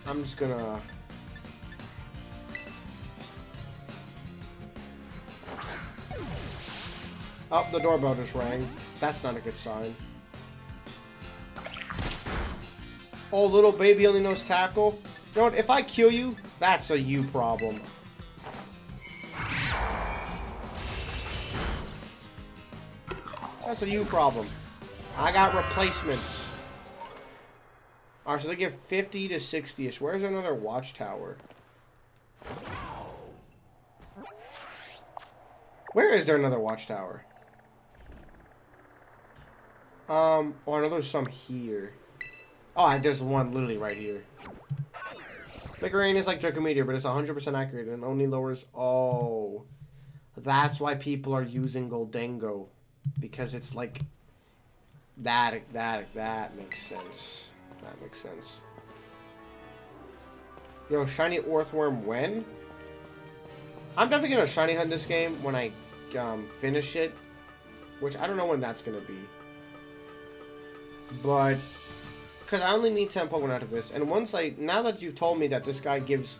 I'm just gonna. Oh, the doorbell just rang. That's not a good sign. Oh, little baby only knows tackle. You know what? If I kill you, that's a you problem. That's a you problem. I got replacements. Alright, so they give 50 to 60-ish. Where's another watchtower? Where is there another watchtower? Oh, I know there's some here. Oh, there's one literally right here. Make It Rain is like Draco Meteor, but it's 100% accurate and only lowers... Oh. That's why people are using Goldengo. Because it's like... That makes sense. That makes sense. Yo, shiny Earthworm when? I'm definitely gonna shiny hunt this game when I finish it. Which I don't know when that's gonna be. But... Because I only need 10 Pokemon out of this. And once now that you've told me that this guy gives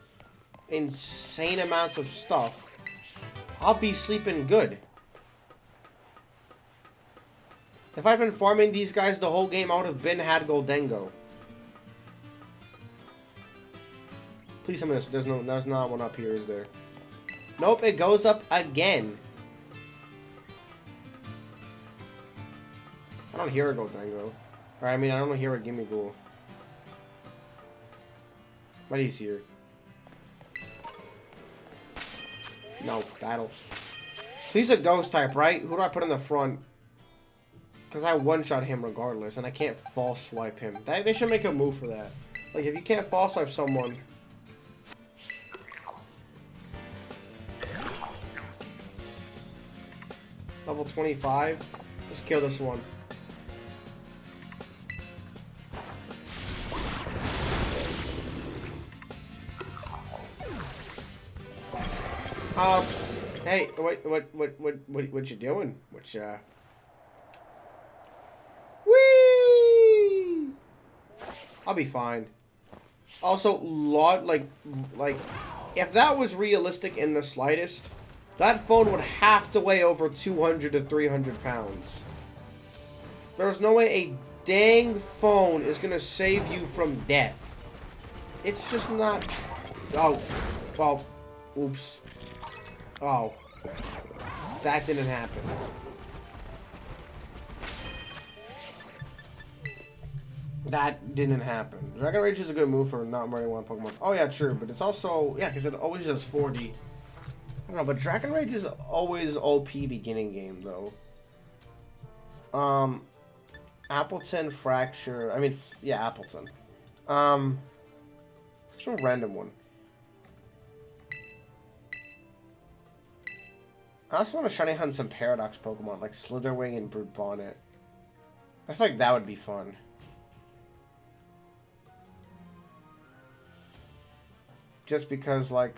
insane amounts of stuff, I'll be sleeping good. If I've been farming these guys the whole game, I would have had Goldengo. Please tell me this. There's not one up here, is there? Nope, it goes up again. I don't hear a Goldengo. Or, I mean, I don't hear a Gimmighoul. But he's here. No, battle. So he's a ghost type, right? Who do I put in the front? Because I one-shot him regardless, and I can't false swipe him. They should make a move for that. Like, if you can't false swipe someone... Level 25. Let's kill this one. Hey, what you doing? Whee! I'll be fine. Also, like, if that was realistic in the slightest, that phone would have to weigh over 200 to 300 pounds. There's no way a dang phone is gonna save you from death. It's just not... Oh, well, oops. Oh, that didn't happen. That didn't happen. Dragon Rage is a good move for not murdering one Pokemon. Oh yeah, true, but it's also... Yeah, because it always does 40. I don't know, but Dragon Rage is always OP beginning game, though. Appleton, Fracture... I mean, yeah, Appleton. Let's do a random one. I also want to shiny hunt some Paradox Pokemon, like Slitherwing and Brute Bonnet. I feel like that would be fun. Just because, like,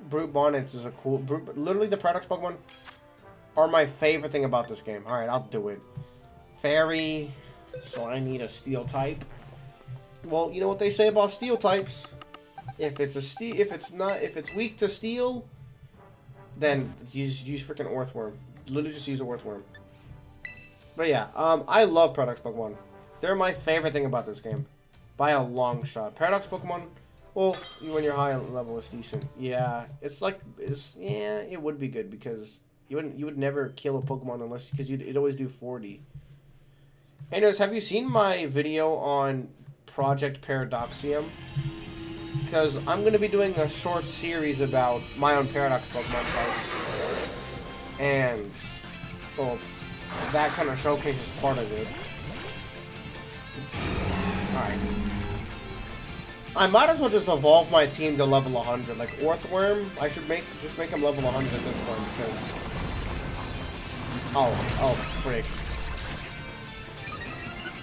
Brute Bonnet is a cool... literally, the Paradox Pokemon are my favorite thing about this game. Alright, I'll do it. Fairy... So I need a steel type. Well, you know what they say about steel types? If it's weak to steel, then use freaking Earthworm. Literally just use a Earthworm. But yeah, I love Paradox Pokemon. They're my favorite thing about this game, by a long shot. Paradox Pokemon, well, when you're high level, it's decent. Yeah, yeah, it would be good because you would never kill a Pokemon because it'd always do 40. Anyways, have you seen my video on Project Paradoxium? Because I'm going to be doing a short series about my own Paradox Pokemon types. And, well, that kind of showcases part of it. Alright. I might as well just evolve my team to level 100. Like, Earthworm, I should just make him level 100 at this point because... Oh, frick.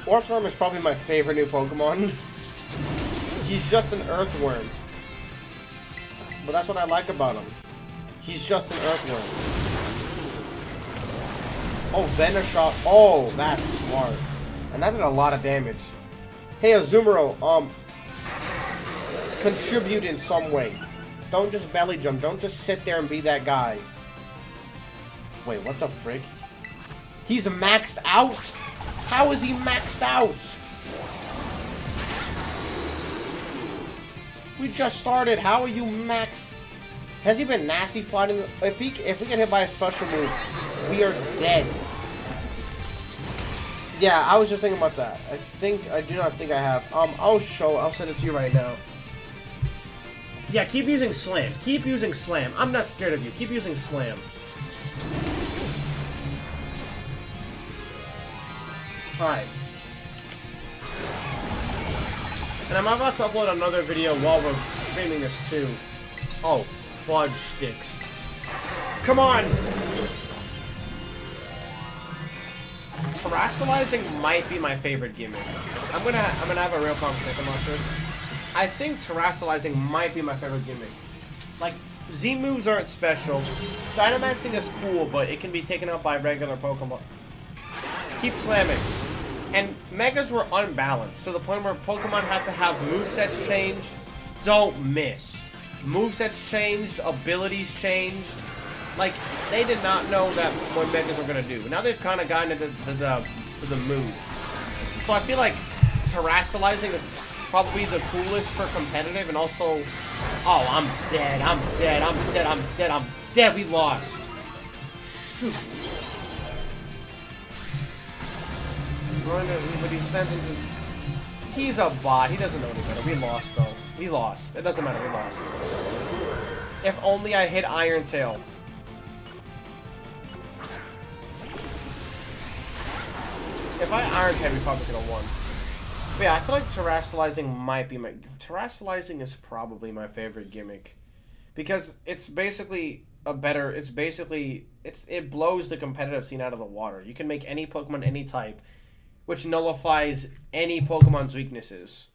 Earthworm is probably my favorite new Pokemon. He's just an Earthworm. But that's what I like about him. He's just an Earthworm. Oh, Venushot. Oh, that's smart. And that did a lot of damage. Hey, Azumarill, contribute in some way. Don't just belly jump. Don't just sit there and be that guy. Wait, what the frick? He's maxed out? How is he maxed out? We just started. How are you maxed? Has he been nasty plotting? If we get hit by a special move, we are dead. Yeah, I was just thinking about that. I do not think I have. I'll send it to you right now. Yeah, keep using Slam. Keep using Slam. I'm not scared of you. Keep using Slam. Alright. And I'm about to upload another video while we're streaming this too. Oh, fudge sticks. Come on! Terastallizing might be my favorite gimmick. I'm gonna have a real conversation about this. I think Terastallizing might be my favorite gimmick. Like, Z moves aren't special. Dynamaxing is cool, but it can be taken out by regular Pokemon. Keep slamming. And Megas were unbalanced, to the point where Pokemon had to have movesets changed. Don't miss. Movesets changed, abilities changed. Like, they did not know that what Megas were gonna do. Now they've kind of gotten into the move. So I feel like Terastallizing is probably the coolest for competitive, and also, oh, I'm dead, I'm dead, I'm dead, I'm dead, I'm dead. We lost. Shoot. He's a bot. He doesn't know any better. We lost, though. We lost. It doesn't matter. We lost. If only I hit Iron Tail. If I Iron Tail, we probably could have won. But yeah, I feel like Terastallizing might be my... Terastallizing is probably my favorite gimmick. Because it's basically a better... It's basically... It blows the competitive scene out of the water. You can make any Pokemon, any type, which nullifies any Pokemon's weaknesses.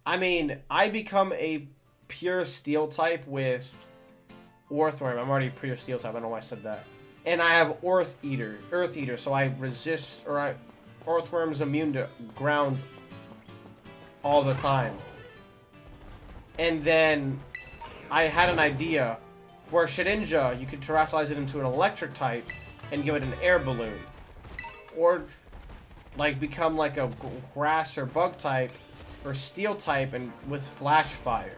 I mean, I become a pure Steel type with Earthworm. I'm already pure Steel type. I don't know why I said that. And I have Earth Eater, so I resist, Earthworm's immune to ground all the time. And then I had an idea where Shedinja, you could Terastallize it into an electric type and give it an air balloon. Or like become like a grass or bug type or steel type and with flash fire.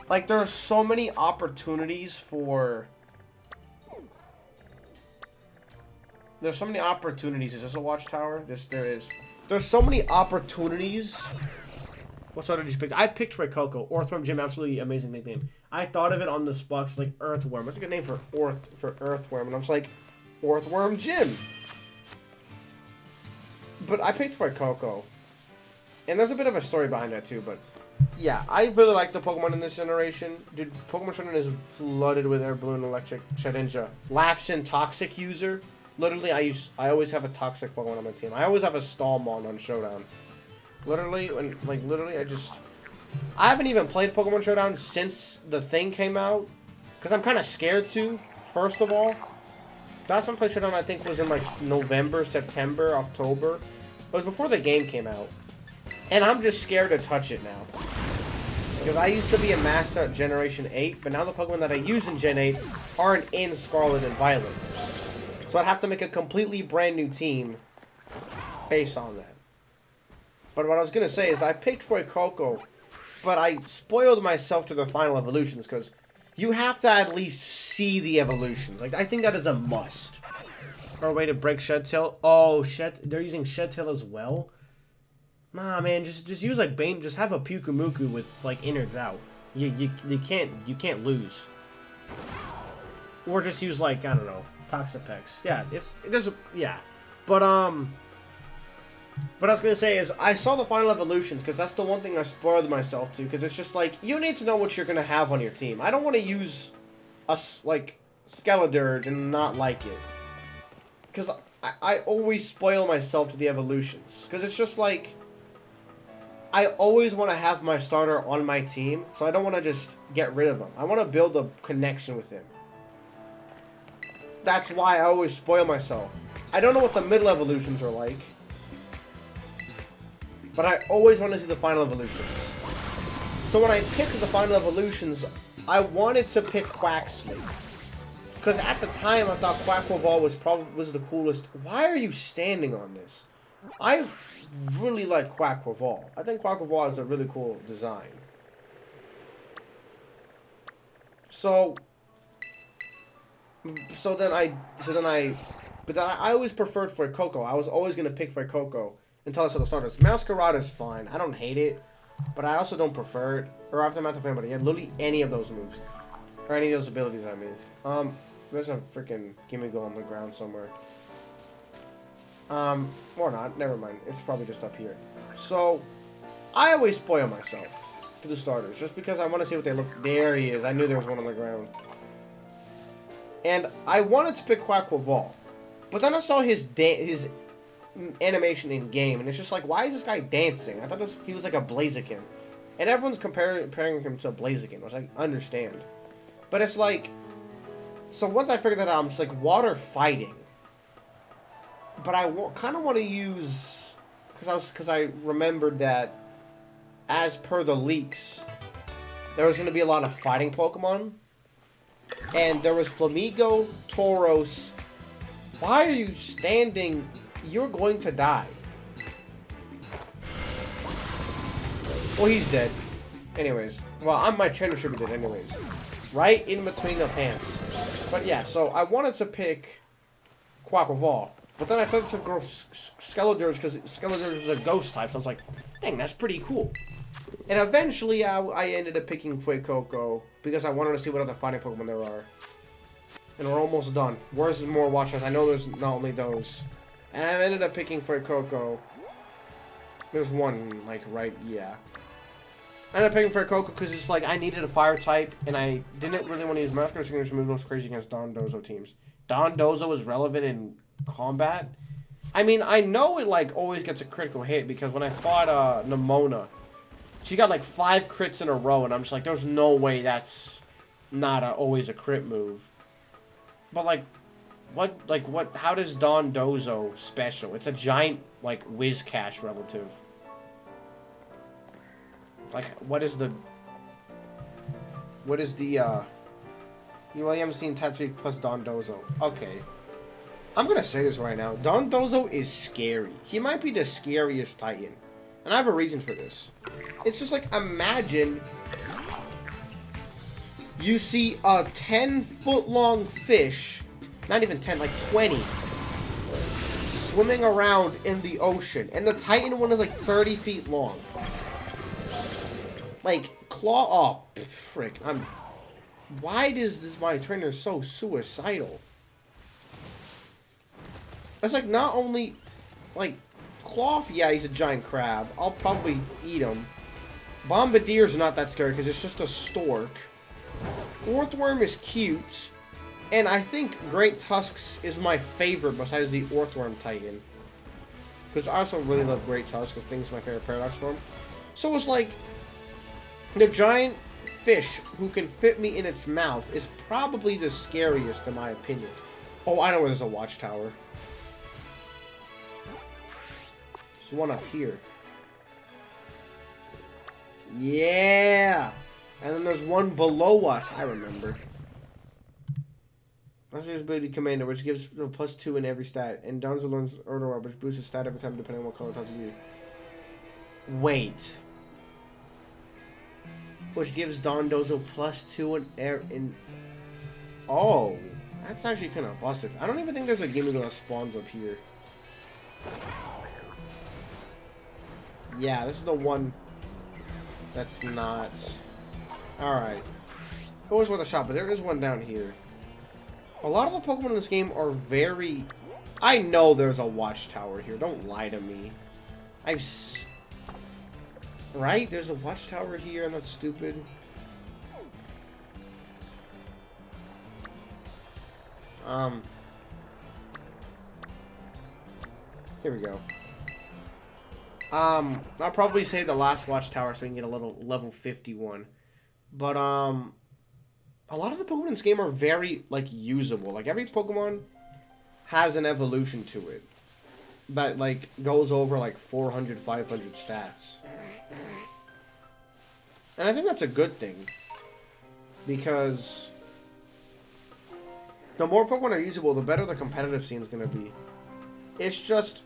Like, there are so many opportunities for... There's so many opportunities. Is this a watchtower? This there is. There's so many opportunities. What sort did you pick? I picked Fuecoco. Earthworm Gym, absolutely amazing nickname. I thought of it on the spot. It's like Earthworm. What's a good name for Earthworm? And I was like, Earthworm Gym. But I picked Fuecoco. And there's a bit of a story behind that too, but yeah, I really like the Pokemon in this generation. Dude, Pokemon Tournament is flooded with Air Balloon Electric Shedinja. Lapshin Toxic user. Literally, I always have a Toxic Pokemon on my team. I always have a Stallmon on Showdown. Literally, I haven't even played Pokemon Showdown since the thing came out. Because I'm kind of scared to, first of all. Last time I played Showdown, I think, was in like November, September, October. was before the game came out. And I'm just scared to touch it now. Because I used to be a master at Generation 8, but now the Pokemon that I use in Gen 8 aren't in Scarlet and Violet. So I'd have to make a completely brand new team based on that. But what I was going to say is I picked Fuecoco, but I spoiled myself to the final evolutions because you have to at least see the evolutions. Like, I think that is a must. Or a way to break Shed-Tail. Oh, they're using Shed-Tail as well? Nah, man, just use like Bane. Just have a Pukumuku with like innards out. You can't lose. Or just use like, I don't know, Toxapex. Yeah, yeah. But what I was gonna say is I saw the final evolutions because that's the one thing I spoiled myself to, because it's just like you need to know what you're gonna have on your team. I don't want to use like Skeledirge and not like it, because I always spoil myself to the evolutions, because it's just like I always want to have my starter on my team, so I don't want to just get rid of him. I want to build a connection with him. That's why I always spoil myself. I don't know what the middle evolutions are like, but I always want to see the final evolutions. So when I picked the final evolutions, I wanted to pick Quaxly, because at the time I thought Quaquaval was the coolest. Why are you standing on this? I really like Quaquaval. I think Quaquaval is a really cool design. But then I always preferred Fuecoco. I was always gonna pick Fuecoco until I saw the starters. Masquerade is fine. I don't hate it, but I also don't prefer it. Or Aftermath of Anybody. Yeah, literally any of those moves. Or any of those abilities, I mean. There's a freaking Gimme-Go on the ground somewhere. Or not. Never mind. It's probably just up here. So, I always spoil myself to the starters, just because I want to see what they look. There he is. I knew there was one on the ground. And I wanted to pick Quaquaval, but then I saw his animation in game, and it's just like, why is this guy dancing? I thought he was like a Blaziken, and everyone's comparing him to a Blaziken, which I understand. But it's like, so once I figured that out, I'm just like, water fighting. But I kind of want to use, because I remembered that, as per the leaks, there was going to be a lot of fighting Pokemon. And there was Flamigo, Tauros. Why are you standing? You're going to die. Well, he's dead. Anyways. Well, my trainer should be dead anyways. Right in between the pants. But yeah, so I wanted to pick Quaquaval. But then I started to grow Skeledirge because Skeledirge was a ghost type. So I was like, dang, that's pretty cool. And eventually I ended up picking Fuecoco because I wanted to see what other fighting Pokemon there are. And we're almost done. Where's more watch lines? I know there's not only those. And I ended up picking Fuecoco. There's one, like, right, yeah. I ended up picking Fuecoco because it's like I needed a fire type, and I didn't really want to use Masquerade Signature move. It was crazy against Dondozo teams. Dondozo is relevant in combat. I mean, I know it, like, always gets a critical hit because when I fought Nimona, she got like 5 crits in a row, and I'm just like, there's no way that's not always a crit move. But like, how does Dondozo special? It's a giant, like, Whiscash relative. Like, what is the, you haven't seen Tatsuya plus Dondozo. Okay. I'm gonna say this right now. Dondozo is scary. He might be the scariest Titan. And I have a reason for this. It's just like, imagine you see a 10-foot-long fish, not even 10, like 20, swimming around in the ocean. And the Titan one is like 30 feet long. Like, oh, frick. Why is my trainer so suicidal? It's like, not only, like, Cloth, yeah, he's a giant crab. I'll probably eat him. Bombardier's not that scary because it's just a stork. Orthworm is cute. And I think Great Tusks is my favorite besides the Orthworm Titan. Because I also really love Great Tusks because I think it's my favorite Paradox form. So it's like, the giant fish who can fit me in its mouth is probably the scariest in my opinion. Oh, I know where there's a watchtower. one up here. Yeah! And then there's one below us, I remember. That's his ability commander, which gives a +2 in every stat. And Donzo learns Erdor, which boosts his stat every time depending on what color tells you. Wait. Which gives Dondozo +2 in Oh, that's actually kind of busted. I don't even think there's a Gimme that spawns up here. Yeah, this is the one that's not... Alright. It was worth a shot, but there is one down here. A lot of the Pokemon in this game are very... I know there's a watchtower here. Don't lie to me. Right? There's a watchtower here. I'm not stupid. Here we go. I'll probably say the last watchtower so we can get a little level 51. But, a lot of the Pokemon in this game are very, like, usable. Like, every Pokemon has an evolution to it that, like, goes over, like, 400, 500 stats. And I think that's a good thing. Because the more Pokemon are usable, the better the competitive scene is going to be. It's just...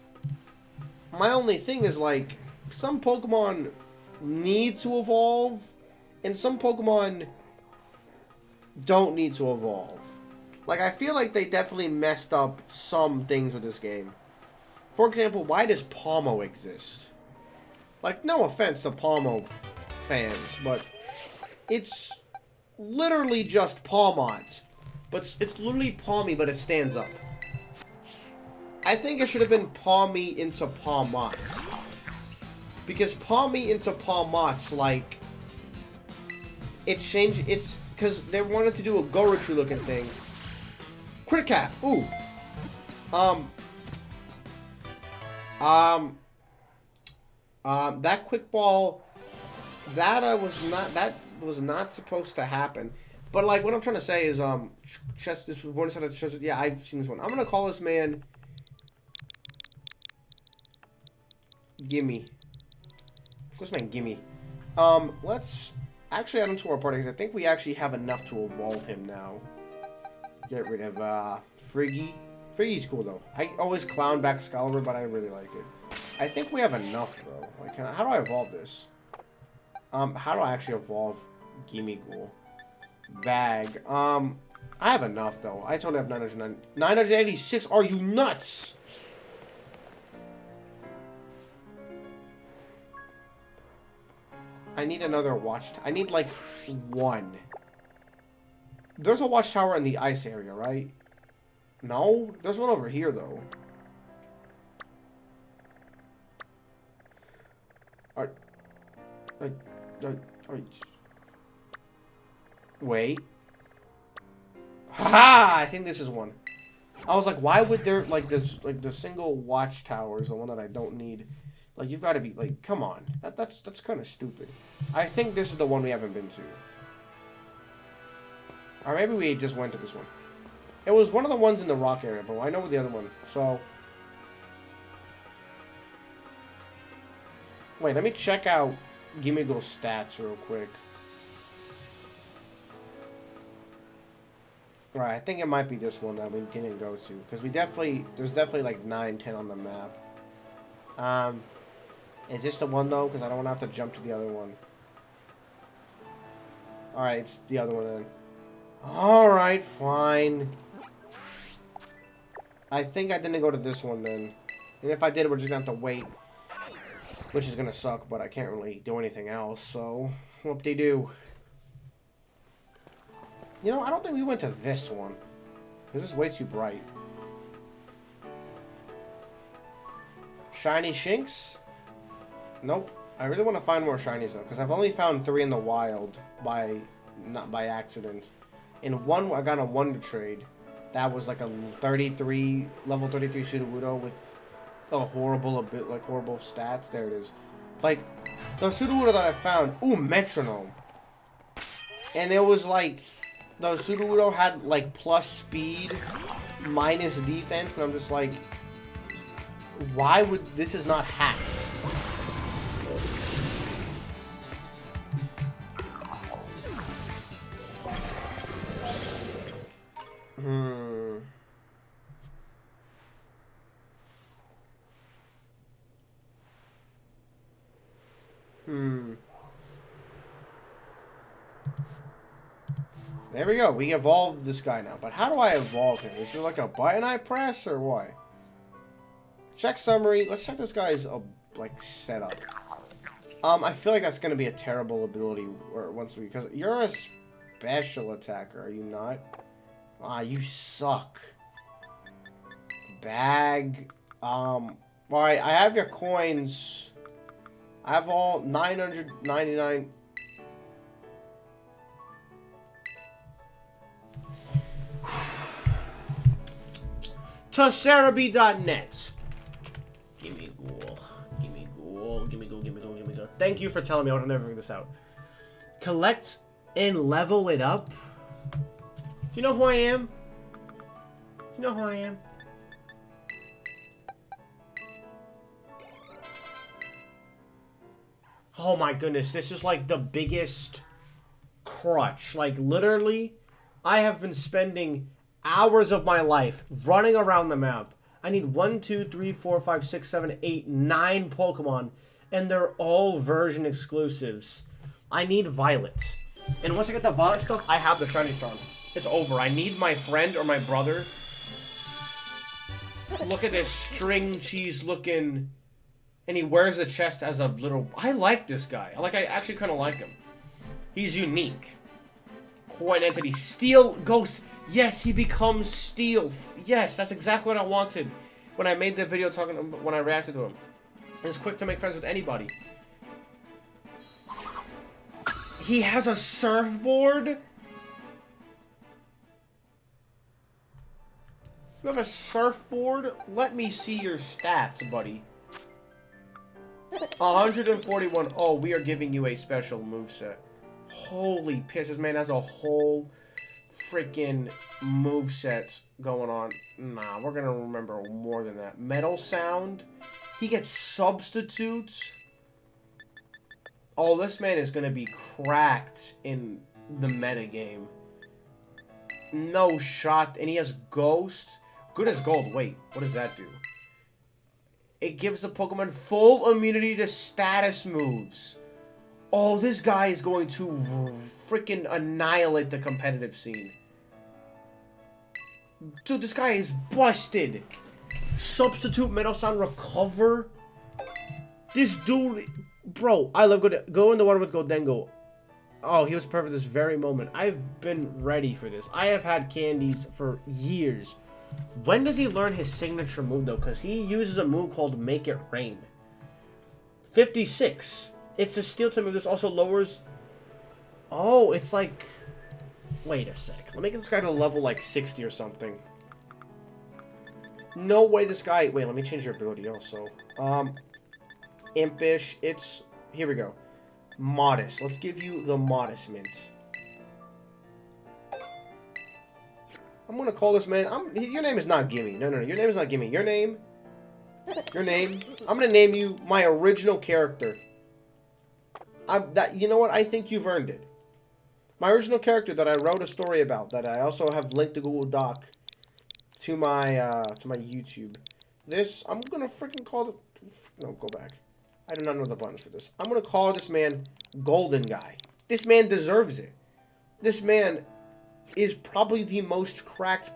My only thing is, like, some Pokemon need to evolve, and some Pokemon don't need to evolve. Like, I feel like they definitely messed up some things with this game. For example, why does Palmo exist? Like, no offense to Palmo fans, but it's literally just Palmont. But it's literally Palmy, but it stands up. I think it should have been Palmy into Palmont. Because Palmy into Palmont's like... It changed... It's... Because they wanted to do a Goruchu looking thing. Crit Cap! Ooh! That quick ball... That was not supposed to happen. But like, what I'm trying to say is, this was one side of chest. Yeah, I've seen this one. I'm gonna call this man Gimme. This man Gimme. Let's actually add him to our party because I think we actually have enough to evolve him now. Get rid of Friggy. Friggy's cool though. I always clown back Scarlet, but I really like it. I think we have enough though. Like, how do I evolve this? How do I actually evolve Gimme Ghoul? Bag. I have enough though. I totally have 986. Are you nuts? I need another watch. I need like one. There's a watchtower in the ice area, right? No, there's one over here though. Wait. Haha! I think this is one. I was like, why would there, like, this, like, the single watchtower is the one that I don't need. Like, you've got to be, like, come on. That's kind of stupid. I think this is the one we haven't been to. Or maybe we just went to this one. It was one of the ones in the rock area, but I know the other one. So, wait, let me check out Gimme Ghoul's stats real quick. Right, I think it might be this one that we didn't go to. Because there's definitely like 9, 10 on the map. Is this the one though? Because I don't want to have to jump to the other one. Alright, it's the other one then. Alright, fine. I think I didn't go to this one then. And if I did, we're just going to have to wait. Which is going to suck, but I can't really do anything else, so... Whoop-de-doo. You know, I don't think we went to this one. This is way too bright. Shiny Shinx? Nope. I really want to find more shinies though, because I've only found 3 in the wild not by accident. In one, I got a Wonder Trade. That was like a level 33 Sudowoodo with a horrible stats. There it is. Like, the Sudowoodo that I found, ooh, Metronome. And it was like, the Sudowoodo had like plus speed, minus defense, and I'm just like, Why would this is not hacked? There we go. We evolved this guy now. But how do I evolve him? Is there like a button I press or what? Check summary. Let's check this guy's like setup. I feel like that's gonna be a terrible ability because you're a special attacker, are you not? Ah, you suck. Bag. Alright, I have your coins. I have all 999. Tesseraby.net. Gimme ghoul. Gimme ghoul. Gimme ghoul. Gimme ghoul. Gimme ghoul. Thank you for telling me. I would never figure this out. Collect and level it up. Do you know who I am? You know who I am? Oh my goodness, this is like the biggest crutch. Like literally, I have been spending hours of my life running around the map. I need 1, 2, 3, 4, 5, 6, 7, 8, 9 Pokemon, and they're all version exclusives. I need Violet. And once I get the Violet stuff, I have the Shiny Charm. It's over. I need my friend or my brother. Look at this string cheese looking... And he wears the chest as a little... I like this guy. I actually kind of like him. He's unique. Coin entity. Steel Ghost. Yes, he becomes Steel. Yes, that's exactly what I wanted when I made the video when I reacted to him. And it's quick to make friends with anybody. He has a surfboard? You have a surfboard? Let me see your stats, buddy. 141. Oh, we are giving you a special moveset. Holy piss, this man has a whole freaking moveset going on. Nah, we're gonna remember more than that. Metal Sound. He gets substitutes. Oh, this man is gonna be cracked in the meta game. No shot. And he has Ghost. Good as gold. Wait, what does that do? It gives the Pokemon full immunity to status moves. Oh, this guy is going to freaking annihilate the competitive scene. Dude, this guy is busted. Substitute Metal Sound Recover. This dude... Bro, I love go in the water with Goldengo. Oh, he was perfect this very moment. I've been ready for this. I have had candies for years. When does he learn his signature move, though? Because he uses a move called Make It Rain. 56. It's a steel type move. This also lowers... Oh, it's like... Wait a sec. Let me get this guy to level like 60 or something. No way this guy... Wait, let me change your ability also. Impish. It's... Here we go. Modest. Let's give you the Modest Mint. I'm gonna call this man... Your name is not Gimme. No. Your name is not Gimme. Your name... I'm gonna name you my original character. You know what? I think you've earned it. My original character that I wrote a story about, that I also have linked to Google Doc to my YouTube. This, I'm gonna freaking call it... No, go back. I do not know the buttons for this. I'm gonna call this man Golden Guy. This man deserves it. This man is probably the most cracked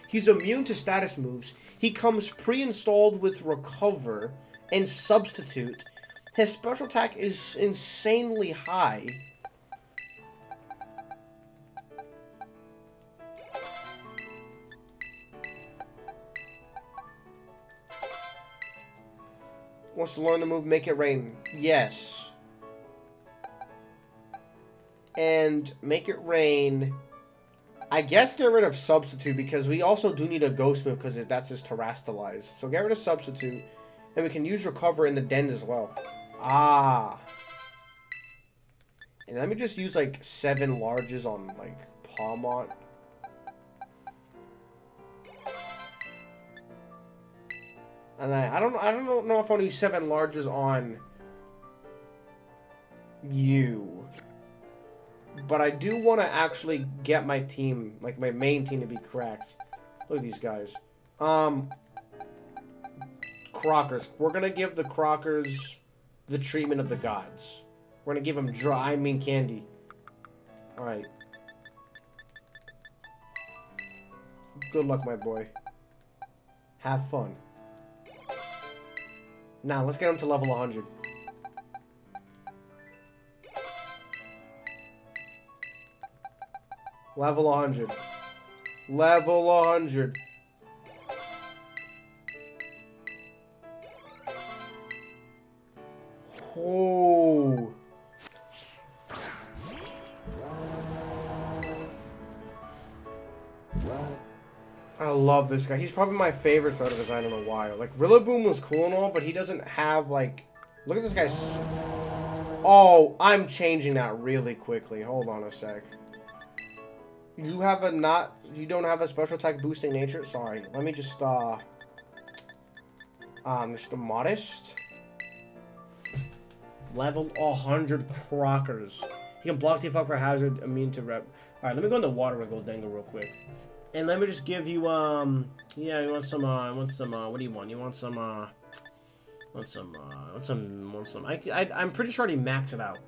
He's immune to status moves. He comes pre-installed with Recover and Substitute. His special attack is insanely high. Wants to learn the move Make It Rain. Yes. And Make It Rain... I guess get rid of Substitute, because we also do need a Ghost move, because that's his Terrastalize. So get rid of Substitute, and we can use Recover in the Den as well. Ah. And let me just use, like, 7 larges on, like, Palmont. And I don't know if only 7 larges on you. But I do want to actually get my team, like my main team, to be correct. Look at these guys. Crockers. We're gonna give the Crockers the treatment of the gods. We're gonna give them candy. Alright. Good luck, my boy. Have fun. Now, let's get him to level 100. Level 100. Level 100. Oh. I love this guy. He's probably my favorite starter design in a while. Like, Rillaboom was cool and all, but he doesn't have, like... Look at this guy's... Oh, I'm changing that really quickly. Hold on a sec. You have a not... You don't have a special attack boosting nature? Sorry. Let me just, Mr. Modest. Level 100 Crockers. He can block defog for hazard, immune to rep. Alright, let me go in the water with Goldengo real quick. And let me just give you, yeah, you want some, what do you want? You want some, I'm pretty sure he maxed it out.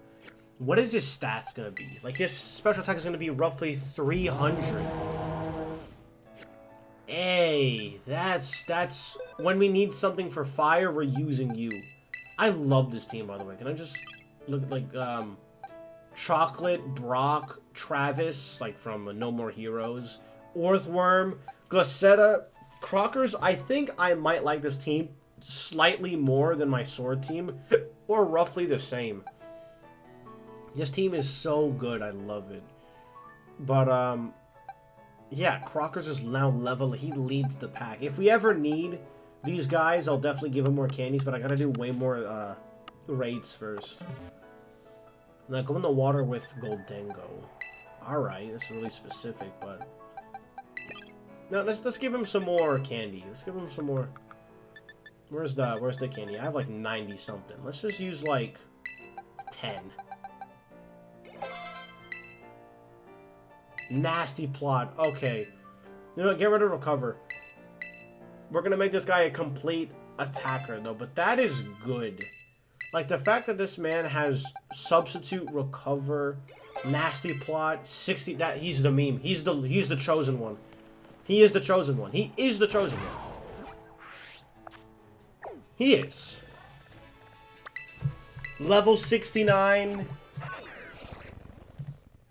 What is his stats gonna be? Like, his special attack is gonna be roughly 300. Hey, that's, when we need something for fire, we're using you. I love this team, by the way. Can I just look at, like, Chocolate, Brock, Travis, like, from No More Heroes, Orthworm, Glacetta, Crockers. I think I might like this team slightly more than my Sword team, or roughly the same. This team is so good, I love it. But, yeah, Crockers is now level, he leads the pack. If we ever need these guys, I'll definitely give him more candies, but I gotta do way more, raids first. Now, go in the water with Goldengo. Alright, that's really specific, but... No, let's give him some more candy. Let's give him some more... Where's the candy? I have like 90 something. Let's just use like 10. Nasty plot. Okay. You know what? Get rid of recover. We're gonna make this guy a complete attacker though, but that is good. Like the fact that this man has substitute, recover, nasty plot, 60. That he's the meme. He's the chosen one. He is the chosen one. He is the chosen one. He is. Level 69.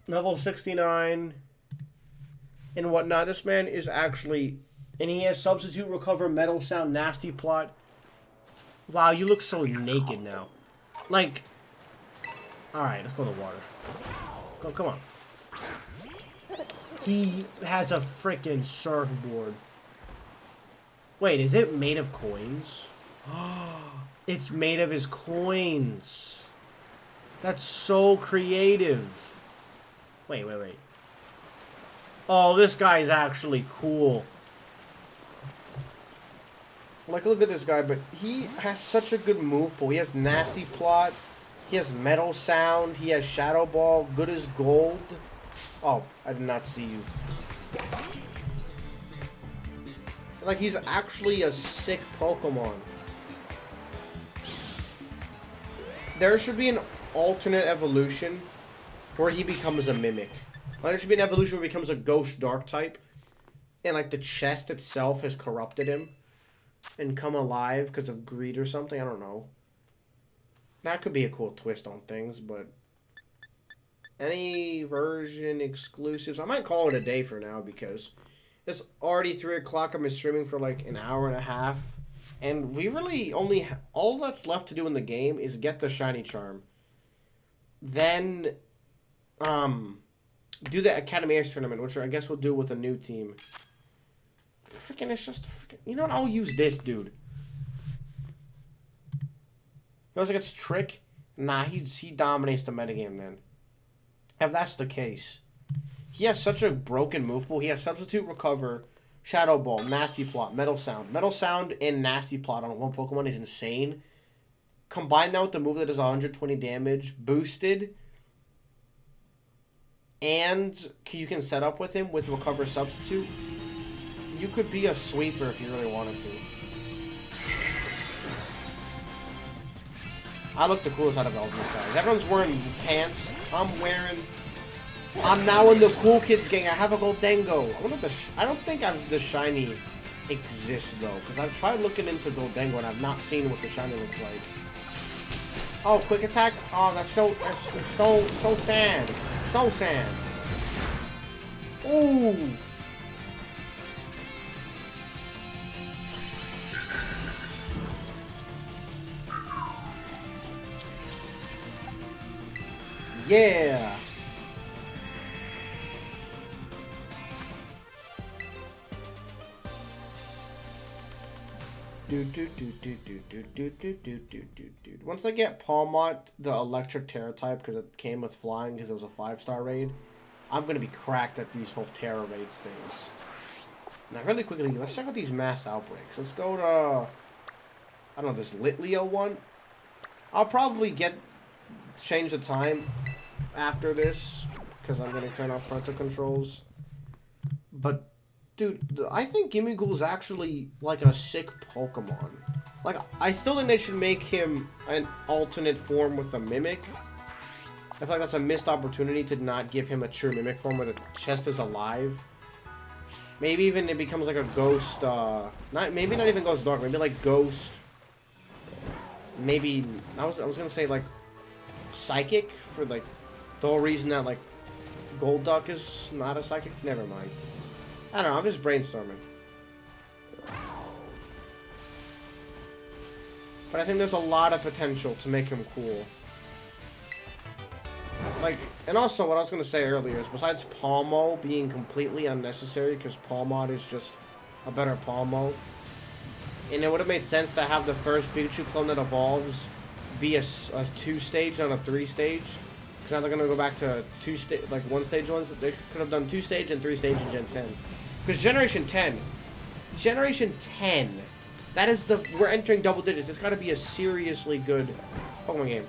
Level 69. And whatnot. This man is actually... And he has substitute, recover, metal sound, nasty plot. Wow, you look so naked now. Like... Alright, let's go to the water. Go, come on. He has a freaking surfboard. Wait, is it made of coins? It's made of his coins. That's so creative. Wait. Oh, this guy is actually cool. Like, look at this guy, but he has such a good move pool. He has nasty plot. He has metal sound. He has shadow ball. Good as gold. Oh, I did not see you. Like, he's actually a sick Pokemon. There should be an alternate evolution where he becomes a Mimic. Like, there should be an evolution where he becomes a Ghost Dark type. And, like, the chest itself has corrupted him. And come alive because of greed or something. I don't know. That could be a cool twist on things, but... Any version exclusives. I might call it a day for now because it's already 3 o'clock. I've been streaming for like an hour and a half. And we really only... All that's left to do in the game is get the shiny charm. Then... do the Academy X tournament, which I guess we'll do with a new team. Freaking, it's just freaking... You know what? I'll use this dude. Feels like it's Trick. Nah, he dominates the metagame then. If that's the case. He has such a broken move pool. He has substitute, recover, Shadow Ball, Nasty Plot, Metal Sound. Metal Sound and Nasty Plot on one Pokemon is insane. Combine that with the move that does 120 damage, boosted, and you can set up with him with Recover Substitute. You could be a sweeper if you really wanted to. I look the coolest out of all these guys. Everyone's wearing pants. I'm now in the cool kids gang. I have a Goldengo. I wonder if I don't think the shiny exists though, because I've tried looking into Goldengo and I've not seen what the shiny looks like. Oh, quick attack. Oh, that's so sad. So sad. Ooh. Yeah. Once I get Palmot, the electric Terra type, because it came with flying, because it was a 5-star raid, I'm gonna be cracked at these whole Terra raids things. Now, really quickly, let's check out these mass outbreaks. Let's go to, I don't know, this Litleo one. I'll probably change the time after this, because I'm gonna turn off parental controls. But dude, I think Gimmighoul is actually, like, a sick Pokemon. Like, I still think they should make him an alternate form with a Mimic. I feel like that's a missed opportunity to not give him a true Mimic form where the chest is alive. Maybe even it becomes like a Ghost, maybe not even Ghost Dog, maybe like Ghost. Maybe, I was gonna say, like, Psychic, for, like, the whole reason that, like, Golduck is not a Psychic. Never mind. I don't know, I'm just brainstorming. But I think there's a lot of potential to make him cool. Like, and also what I was going to say earlier is besides Palmo being completely unnecessary because Palmot is just a better Palmo, and it would have made sense to have the first Pikachu clone that evolves be a 2-stage, not a 3-stage. Because now they're going to go back to 1-stage ones. They could have done 2-stage and 3-stage in Gen 10. Because Generation 10, that is we're entering double digits. It's got to be a seriously good Pokemon game.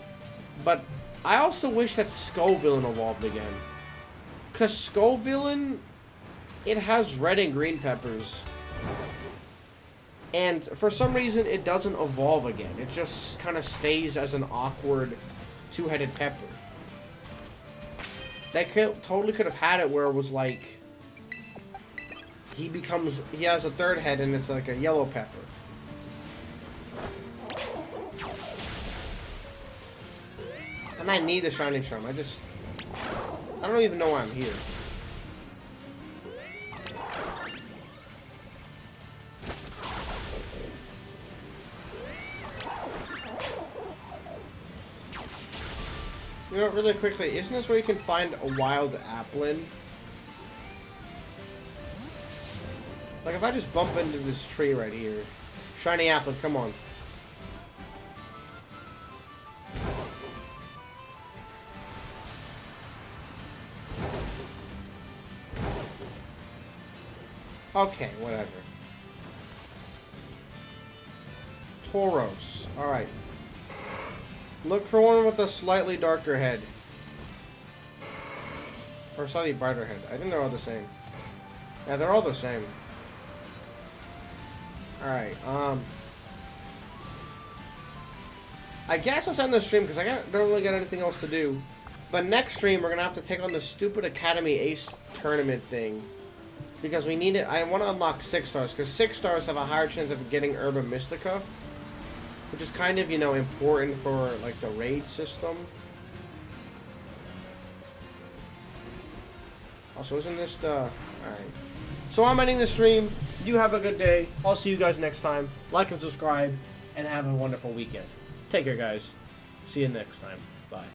But I also wish that Skullvillain evolved again. Because Skullvillain, it has red and green peppers. And for some reason, it doesn't evolve again. It just kind of stays as an awkward 2-headed pepper. They totally could have had it where it was like, he has a 3rd head and it's like a yellow pepper. And I need the Shining Charm. I don't even know why I'm here. You know, really quickly, isn't this where you can find a wild Applin? Like, if I just bump into this tree right here. Shiny Applin, come on. Okay, whatever. Tauros. Alright. Look for one with a slightly darker head. Or slightly brighter head. I think they're all the same. Yeah, they're all the same. Alright, I guess let's end the stream because I don't really got anything else to do. But next stream, we're going to have to take on the stupid Academy Ace tournament thing. Because we need it. I want to unlock 6 stars. Because 6 stars have a higher chance of getting Herba Mystica. Which is kind of, you know, important for, like, the raid system. Also, isn't this the... Alright. So I'm ending the stream. You have a good day. I'll see you guys next time. Like and subscribe. And have a wonderful weekend. Take care, guys. See you next time.